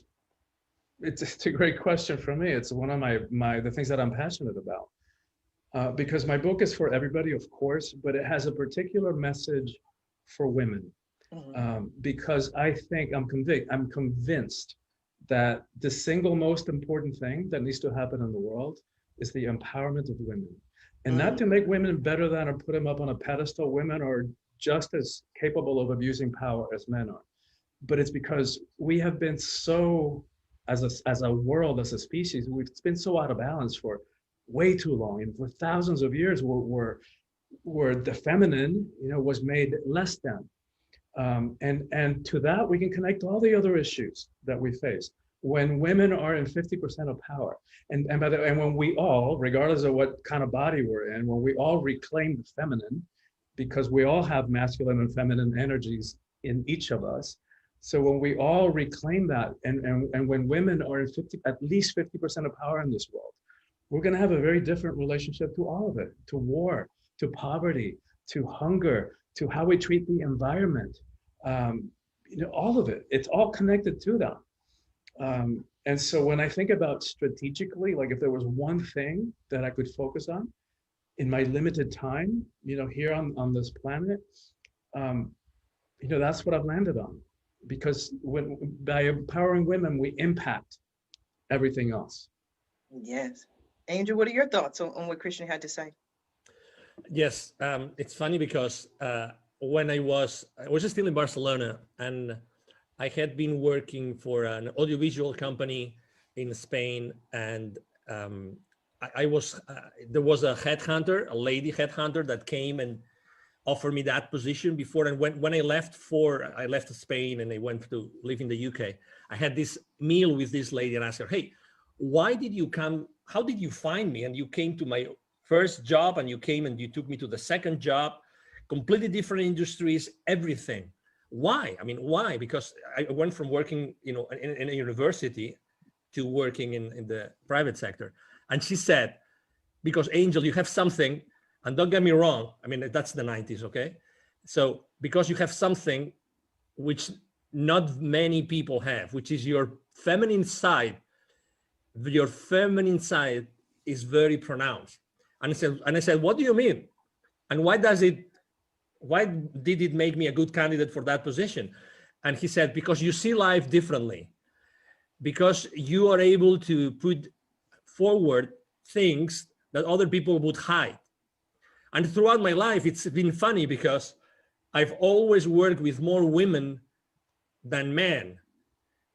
Speaker 4: a great question for me. It's one of the things that I'm passionate about, because my book is for everybody, of course, but it has a particular message for women, because I'm convinced that the single most important thing that needs to happen in the world is the empowerment of women, and not to make women better than or put them up on a pedestal. Women are just as capable of abusing power as men are. But it's because we have been so, as a world, as a species, we've been so out of balance for way too long. And for thousands of years, where the feminine, was made less than. And to that, we can connect all the other issues that we face. When women are in 50% of power, and when we all, regardless of what kind of body we're in, when we all reclaim the feminine, because we all have masculine and feminine energies in each of us. So when we all reclaim that, and when women are in at least 50% of power in this world, we're going to have a very different relationship to all of it, to war, to poverty, to hunger, to how we treat the environment, all of it. It's all connected to that. And so when I think about strategically, like if there was one thing that I could focus on in my limited time, here on this planet, that's what I've landed on. Because by empowering women, we impact everything else.
Speaker 1: Yes. Angel, what are your thoughts on what Christian had to say?
Speaker 2: Yes, it's funny because when I was still in Barcelona, and I had been working for an audiovisual company in Spain, and there was a headhunter, a lady headhunter, that came and offered me that position before. And when I left Spain and I went to live in the UK, I had this meal with this lady and asked her, hey, why did you come? How did you find me? And you came to my first job, and you came and you took me to the second job, completely different industries, everything. Why? I mean, why? Because I went from working, in a university to working in the private sector. And she said, because Angel, you have something. And don't get me wrong, I mean, that's the 90s, okay? So because you have something which not many people have, which is your feminine side is very pronounced. And I said, what do you mean? And why did it make me a good candidate for that position? And he said, because you see life differently, because you are able to put forward things that other people would hide. And throughout my life, it's been funny because I've always worked with more women than men.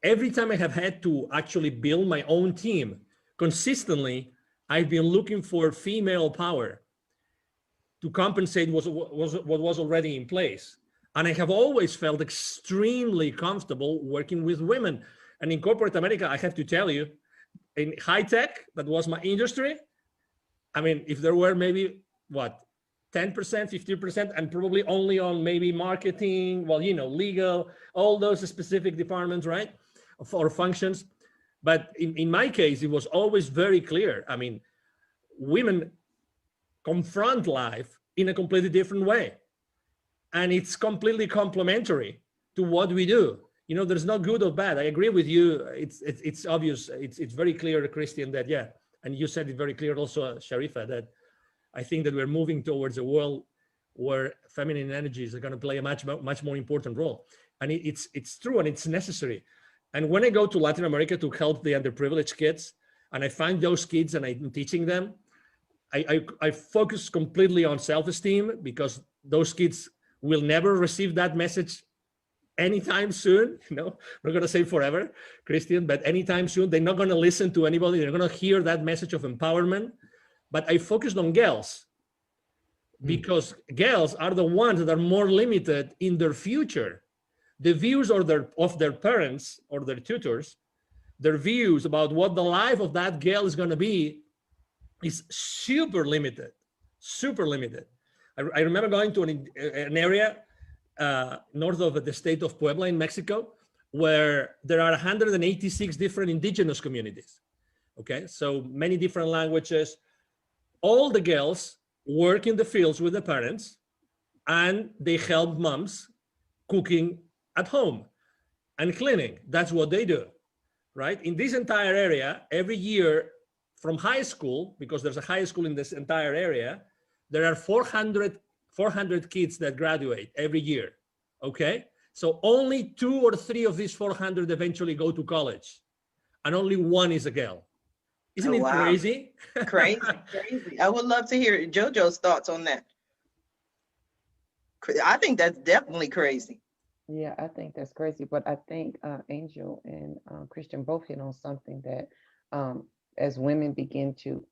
Speaker 2: Every time I have had to actually build my own team, consistently, I've been looking for female power to compensate what was already in place. And I have always felt extremely comfortable working with women. And in corporate America, I have to tell you, in high tech, that was my industry. I mean, if there were maybe, 10%, 15%, and probably only on maybe marketing, legal, all those specific departments, right? Or functions. But in my case, it was always very clear. I mean, women confront life in a completely different way. And it's completely complementary to what we do. You know, there's no good or bad. I agree with you. It's obvious. It's very clear, Christian, that yeah, and you said it very clear also, Sharifa, that I think that we're moving towards a world where feminine energies are going to play a much more important role, and it's true and it's necessary. And when I go to Latin America to help the underprivileged kids, and I find those kids and I'm teaching them, I focus completely on self-esteem, because those kids will never receive that message anytime soon. You know, I'm not going to say forever, Christian, but anytime soon. They're not going to listen to anybody. They're going to hear that message of empowerment. But I focused on girls, because girls are the ones that are more limited in their future. The views of their parents or their tutors, their views about what the life of that girl is going to be is super limited, super limited. I remember going to an area north of the state of Puebla in Mexico, where there are 186 different indigenous communities. Okay, so many different languages. All the girls work in the fields with the parents, and they help moms cooking at home and cleaning. That's what they do, right? In this entire area, every year from high school, because there's a high school in this entire area, there are 400 kids that graduate every year, okay? So only 2 or 3 of these 400 eventually go to college, and only 1 is a girl. Isn't it crazy?
Speaker 1: Crazy, crazy. I would love to hear JoJo's thoughts on that. I think that's definitely crazy.
Speaker 3: Yeah, I think that's crazy. But I think Angel and Christian both hit on something that as women begin to,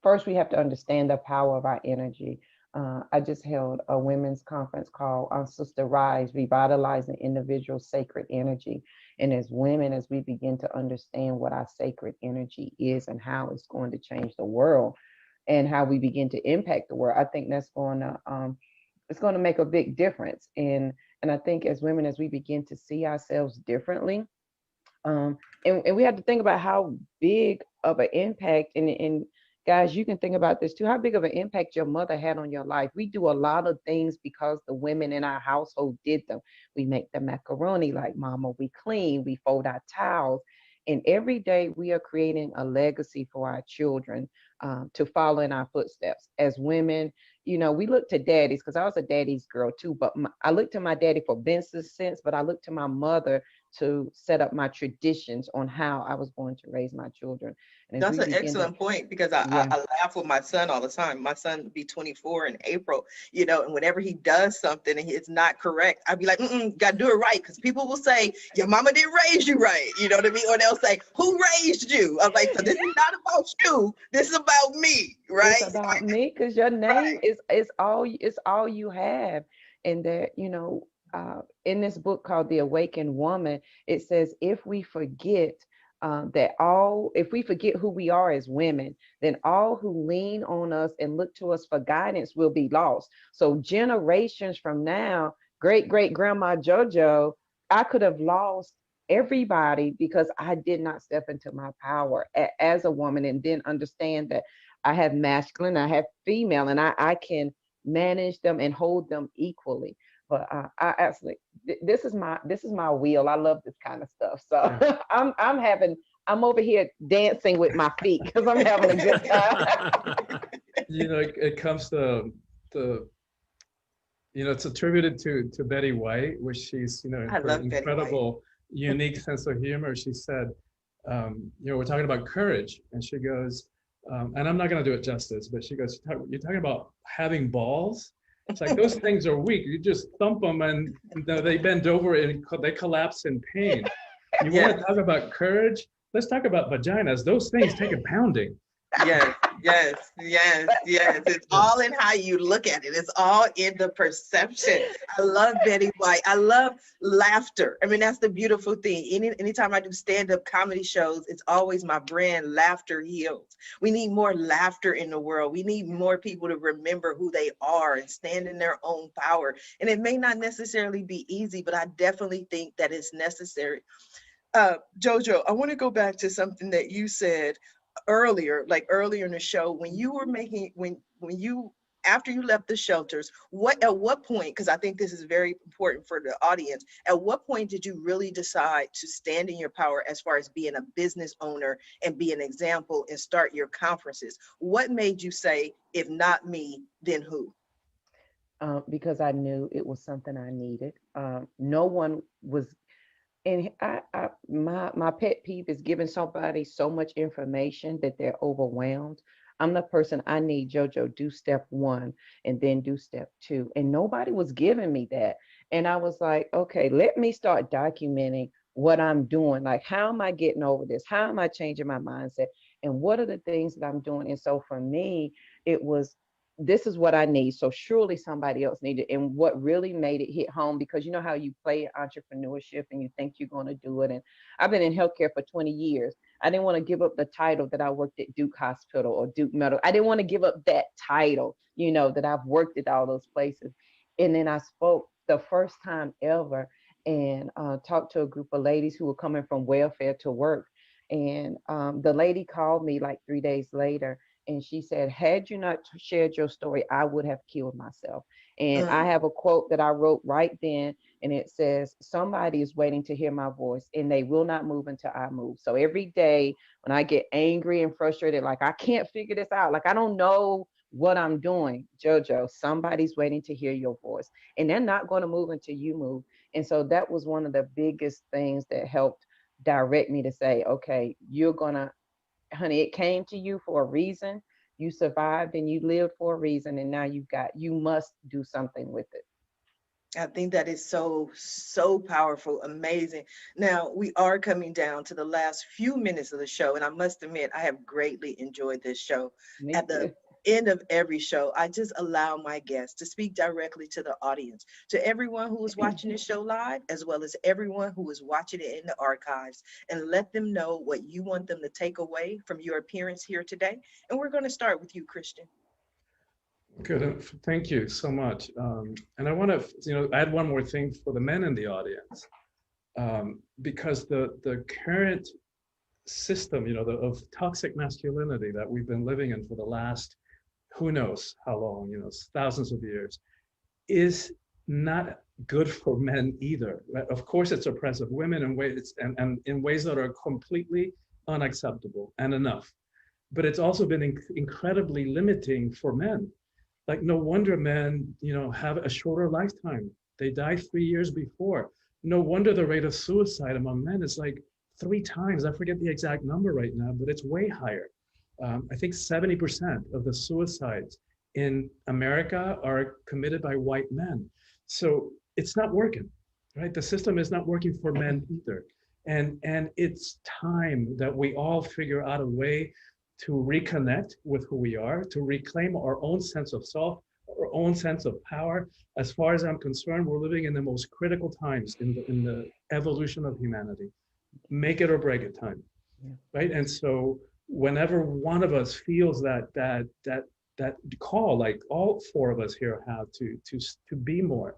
Speaker 3: first we have to understand the power of our energy. I just held a women's conference called Sister Rise, Revitalizing Individual Sacred Energy. And as women, as we begin to understand what our sacred energy is and how it's going to change the world and how we begin to impact the world, I think that's going to it's going to make a big difference. And I think as women, as we begin to see ourselves differently, and we have to think about how big of an impact, and guys, you can think about this too, how big of an impact your mother had on your life. We do a lot of things because the women in our household did them. We make the macaroni like mama, we clean, we fold our towels. And every day we are creating a legacy for our children to follow in our footsteps. As women, you know, we look to daddies, because I was a daddy's girl too, but I looked to my daddy for business sense, but I looked to my mother to set up my traditions on how I was going to raise my children. And
Speaker 1: that's an excellent point, because I laugh with my son all the time. My son will be 24 in April, you know, and whenever he does something and it's not correct, I'd be like, got to do it right, because people will say, your mama didn't raise you right, you know what I mean? Or they'll say, who raised you? I'm like, so this is not about you, this is about me, right?
Speaker 3: It's about me, because your name is all you have. And that, you know, in this book called The Awakened Woman, it says, if we forget if we forget who we are as women, then all who lean on us and look to us for guidance will be lost. So generations from now, great grandma JoJo, I could have lost everybody because I did not step into my power as a woman, and then understand that I have masculine, I have female, and I can manage them and hold them equally. But I absolutely, this is my wheel. I love this kind of stuff. So I'm over here dancing with my feet because I'm having a good time.
Speaker 4: You know, it comes to you know, it's attributed to Betty White, which she's, you know, her incredible, unique sense of humor. She said, you know, we're talking about courage, and she goes, and I'm not going to do it justice, but she goes, you're talking about having balls. It's like, those things are weak. You just thump them and they bend over and they collapse in pain. You want to talk about courage? Let's talk about vaginas. Those things take a pounding.
Speaker 1: Yes. It's all in how you look at it. It's all in the perception. I love Betty White. I love laughter. I mean, that's the beautiful thing. Anytime I do stand-up comedy shows, it's always my brand, Laughter Heals. We need more laughter in the world. We need more people to remember who they are and stand in their own power. And it may not necessarily be easy, but I definitely think that it's necessary. JoJo, I want to go back to something that you said earlier in the show, when you were making, when you after you left the shelters, at what point, because I think this is very important for the audience, at what point did you really decide to stand in your power as far as being a business owner and be an example and start your conferences? What made you say, if not me, then who?
Speaker 3: Because I knew it was something I needed. No one was, and my pet peeve is giving somebody so much information that they're overwhelmed. I'm the person, I need JoJo, do step one and then do step two. And nobody was giving me that. And I was like, okay, let me start documenting what I'm doing. Like, how am I getting over this? How am I changing my mindset? And what are the things that I'm doing? And so for me, it was, this is what I need. So surely somebody else needed. And what really made it hit home, because you know how you play entrepreneurship and you think you're going to do it. And I've been in healthcare for 20 years. I didn't want to give up the title that I worked at Duke Hospital or Duke Medical. I didn't want to give up that title, you know, that I've worked at all those places. And then I spoke the first time ever and talked to a group of ladies who were coming from welfare to work. And the lady called me like 3 days later, and she said, had you not shared your story, I would have killed myself. And I
Speaker 1: Mm,
Speaker 3: have a quote that I wrote right then, and it says, somebody is waiting to hear my voice, and they will not move until I move. So every day when I get angry and frustrated, like I can't figure this out, like I don't know what I'm doing, JoJo, somebody's waiting to hear your voice, and they're not going to move until you move. And so that was one of the biggest things that helped direct me to say, okay, you're gonna, honey, it came to you for a reason. You survived and you lived for a reason, and now you must do something with it.
Speaker 1: I think that is so, so powerful, amazing. Now, we are coming down to the last few minutes of the show, and I must admit, I have greatly enjoyed this show.
Speaker 3: Me
Speaker 1: At the
Speaker 3: too.
Speaker 1: end of every show, I just allow my guests to speak directly to the audience, to everyone who is watching this show live, as well as everyone who is watching it in the archives, and let them know what you want them to take away from your appearance here today. And we're going to start with you, Christian.
Speaker 4: Good. Thank you so much. And I want to, add one more thing for the men in the audience, because the current system, of toxic masculinity that we've been living in for the last, who knows how long, thousands of years, is not good for men either. Right? Of course, it's oppressive women in ways and in ways that are completely unacceptable and enough. But it's also been incredibly limiting for men. Like, no wonder men, have a shorter lifetime. They die 3 years before. No wonder the rate of suicide among men is like 3 times. I forget the exact number right now, but it's way higher. I think 70% of the suicides in America are committed by white men. So it's not working, right? The system is not working for men either. And it's time that we all figure out a way to reconnect with who we are, to reclaim our own sense of self, our own sense of power. As far as I'm concerned, we're living in the most critical times in the evolution of humanity. Make it or break it time,
Speaker 3: Yeah.
Speaker 4: right? And so whenever one of us feels that call, like all four of us here have, to be more,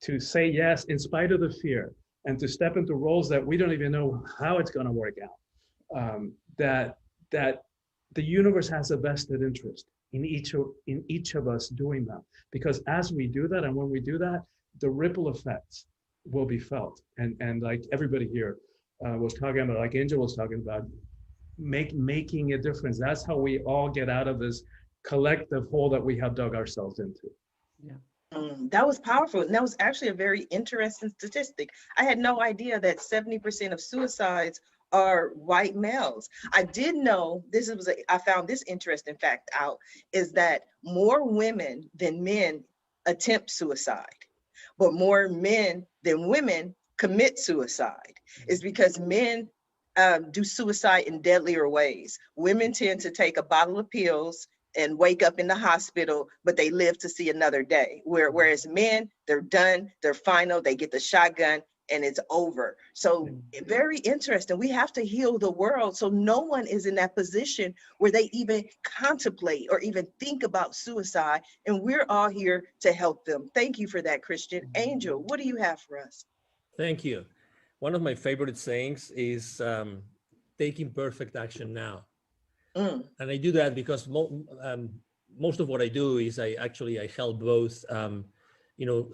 Speaker 4: to say yes in spite of the fear, and to step into roles that we don't even know how it's going to work out. That the universe has a vested interest in each of us doing that, because as we do that, and when we do that, the ripple effects will be felt. And like everybody here was talking about, like Angel was talking about, making a difference. That's how we all get out of this collective hole that we have dug ourselves into.
Speaker 3: Yeah.
Speaker 1: That was powerful. And that was actually a very interesting statistic. I had no idea that 70% of suicides are white males. I did know I found this interesting fact out, is that more women than men attempt suicide, but more men than women commit suicide. Is because men do suicide in deadlier ways. Women tend to take a bottle of pills and wake up in the hospital, but they live to see another day. Whereas men, they're done, they're final, they get the shotgun and it's over. So very interesting. We have to heal the world so no one is in that position where they even contemplate or even think about suicide. And we're all here to help them. Thank you for that, Christian. Angel, what do you have for us?
Speaker 2: Thank you. One of my favorite sayings is taking perfect action now.
Speaker 1: Mm,
Speaker 2: And I do that because most of what I do is I help both, you know,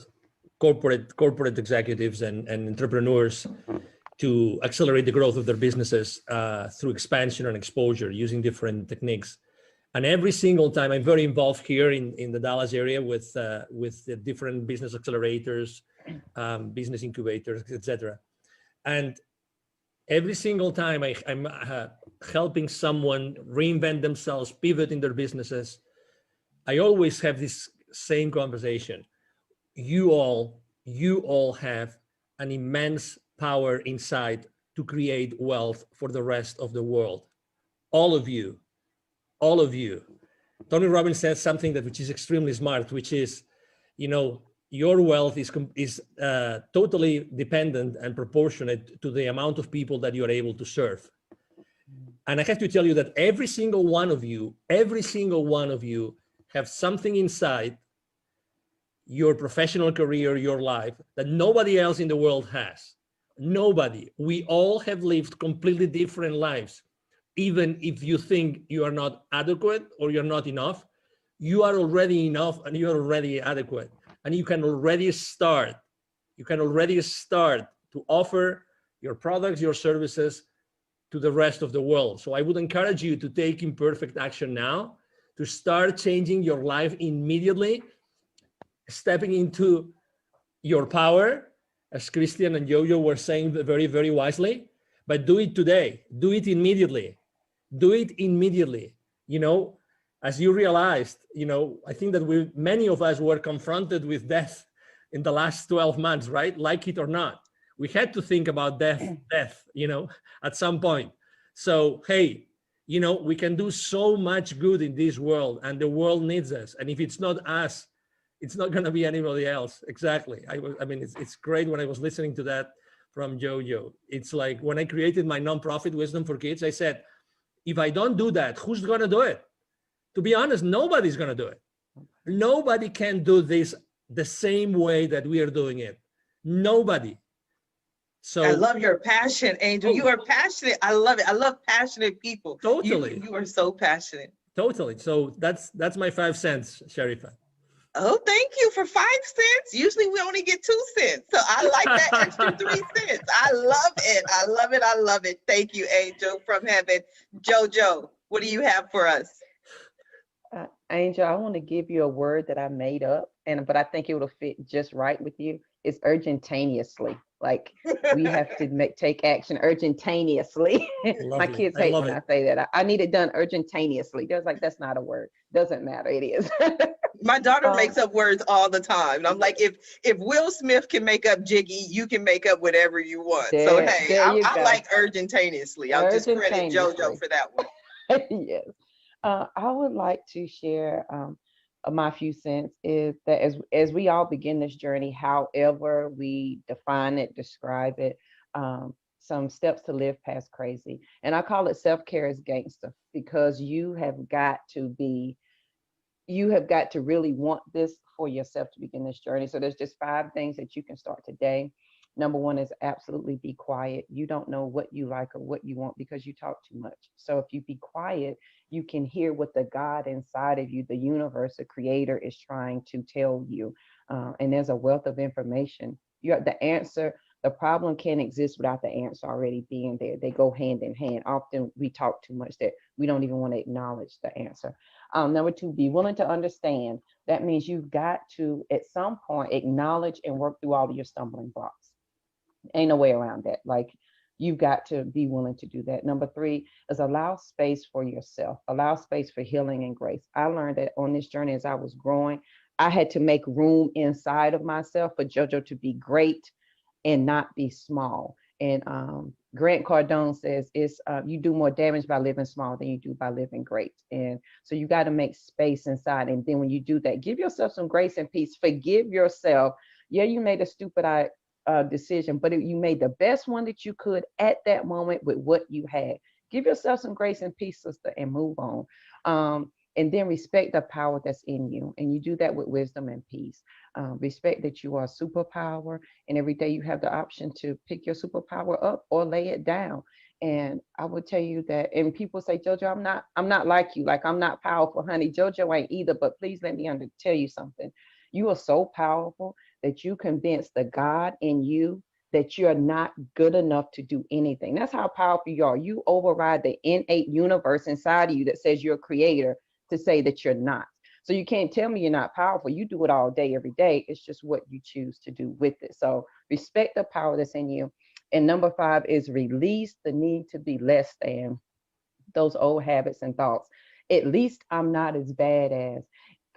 Speaker 2: corporate executives and entrepreneurs to accelerate the growth of their businesses through expansion and exposure using different techniques. And every single time, I'm very involved here in the Dallas area with the different business accelerators, business incubators, etc. And every single time I'm helping someone reinvent themselves, pivot in their businesses, I always have this same conversation. You all have an immense power inside to create wealth for the rest of the world. All of you. Tony Robbins says something which is extremely smart, which is, you know, your wealth is totally dependent and proportionate to the amount of people that you are able to serve. And I have to tell you that every single one of you have something inside your professional career, your life, that nobody else in the world has. Nobody. We all have lived completely different lives. Even if you think you are not adequate or you're not enough, you are already enough and you are already adequate. And you can already start. To offer your products, your services to the rest of the world. So I would encourage you to take imperfect action now, to start changing your life immediately, stepping into your power, as Christian and Jojo were saying very, very wisely, but do it today, do it immediately. You know, as you realized, you know, I think that many of us were confronted with death in the last 12 months, right? Like it or not. We had to think about death, you know, at some point. So, hey, you know, we can do so much good in this world and the world needs us. And if it's not us, it's not going to be anybody else. Exactly. I mean, it's great when I was listening to that from Jojo. It's like when I created my nonprofit Wisdom for Kids, I said, if I don't do that, who's going to do it? To be honest, nobody's going to do it. Nobody can do this the same way that we are doing it. Nobody. So
Speaker 1: I love your passion, Angel. You are passionate. I love it. I love passionate people.
Speaker 2: Totally.
Speaker 1: You are so passionate.
Speaker 2: Totally. So that's my 5 cents, Sharifa.
Speaker 1: Oh, thank you for 5 cents. Usually we only get 2 cents. So I like that extra 3 cents. I love it. I love it. I love it. Thank you, Angel from heaven. Jojo, what do you have for us?
Speaker 3: Angel, I want to give you a word that I made up, but I think it will fit just right with you. It's urgentaneously. Like we have to take action urgentaneously. My kids hate when I say that. I need it done urgentaneously. They're like, that's not a word. Doesn't matter. It is.
Speaker 1: My daughter makes up words all the time. And I'm like, if Will Smith can make up Jiggy, you can make up whatever you want. So hey, I like urgentaneously. I'll just credit JoJo for that one.
Speaker 3: Yes. I would like to share my few cents is that as we all begin this journey, however we define it, describe it, some steps to live past crazy. And I call it self-care as gangster, because you have got to really want this for yourself to begin this journey. So there's just 5 things that you can start today. Number 1 is absolutely be quiet. You don't know what you like or what you want because you talk too much. So if you be quiet, you can hear what the God inside of you, the universe, the creator is trying to tell you. And there's a wealth of information. You have the answer. The problem can't exist without the answer already being there. They go hand in hand. Often we talk too much that we don't even want to acknowledge the answer. Number 2, be willing to understand. That means you've got to, at some point, acknowledge and work through all of your stumbling blocks. Ain't no way around that. Like, you've got to be willing to do that. Number 3 is allow space for yourself. Allow space for healing and grace. I learned that on this journey as I was growing, I had to make room inside of myself for JoJo to be great and not be small. And Grant Cardone says it's you do more damage by living small than you do by living great. And so you got to make space inside. And then when you do that, give yourself some grace and peace. Forgive yourself. Yeah, you made a stupid decision, but you made the best one that you could at that moment with what you had. Give yourself some grace and peace, sister, and move on. And then respect the power that's in you. And you do that with wisdom and peace. Respect that you are a superpower, and every day you have the option to pick your superpower up or lay it down. And I would tell you that, and people say, JoJo, I'm not like you. Like, I'm not powerful, honey. JoJo ain't either, but please let me tell you something. You are so powerful that you convince the God in you that you're not good enough to do anything. That's how powerful you are. You override the innate universe inside of you that says you're a creator to say that you're not. So you can't tell me you're not powerful. You do it all day, every day. It's just what you choose to do with it. So respect the power that's in you. And number 5 is release the need to be less than, those old habits and thoughts. At least I'm not as bad as,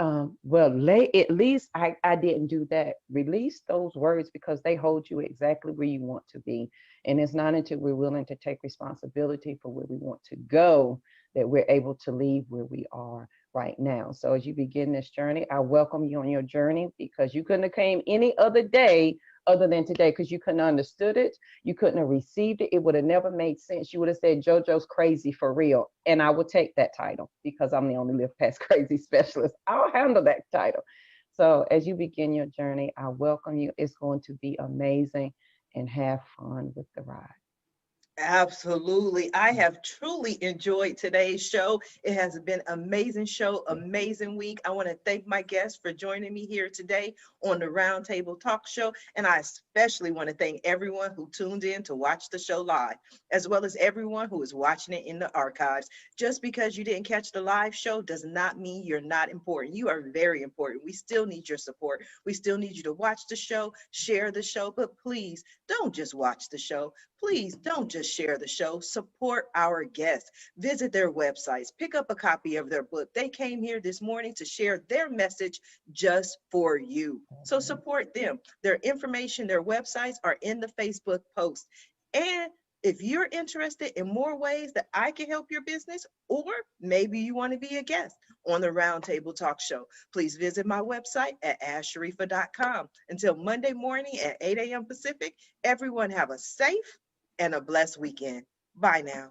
Speaker 3: at least I didn't do that. Release those words because they hold you exactly where you want to be. And it's not until we're willing to take responsibility for where we want to go that we're able to leave where we are right now. So as you begin this journey, I welcome you on your journey, because you couldn't have came any other day other than today, because you couldn't have understood it. You couldn't have received it. It would have never made sense. You would have said, JoJo's crazy for real. And I would take that title because I'm the only Live Past Crazy specialist. I'll handle that title. So as you begin your journey, I welcome you. It's going to be amazing, and have fun with the ride.
Speaker 1: Absolutely. I have truly enjoyed today's show. It has been an amazing show, amazing week. I want to thank my guests for joining me here today on the Roundtable Talk Show. And I especially want to thank everyone who tuned in to watch the show live, as well as everyone who is watching it in the archives. Just because you didn't catch the live show does not mean you're not important. You are very important. We still need your support. We still need you to watch the show, share the show, but please don't just watch the show. Please don't just share the show. Support our guests. Visit their websites. Pick up a copy of their book. They came here this morning to share their message just for you. So support them. Their information, their websites are in the Facebook post. And if you're interested in more ways that I can help your business, or maybe you want to be a guest on the Roundtable Talk Show, please visit my website at asharifa.com. Until Monday morning at 8 a.m. Pacific, everyone have a safe and a blessed weekend. Bye now.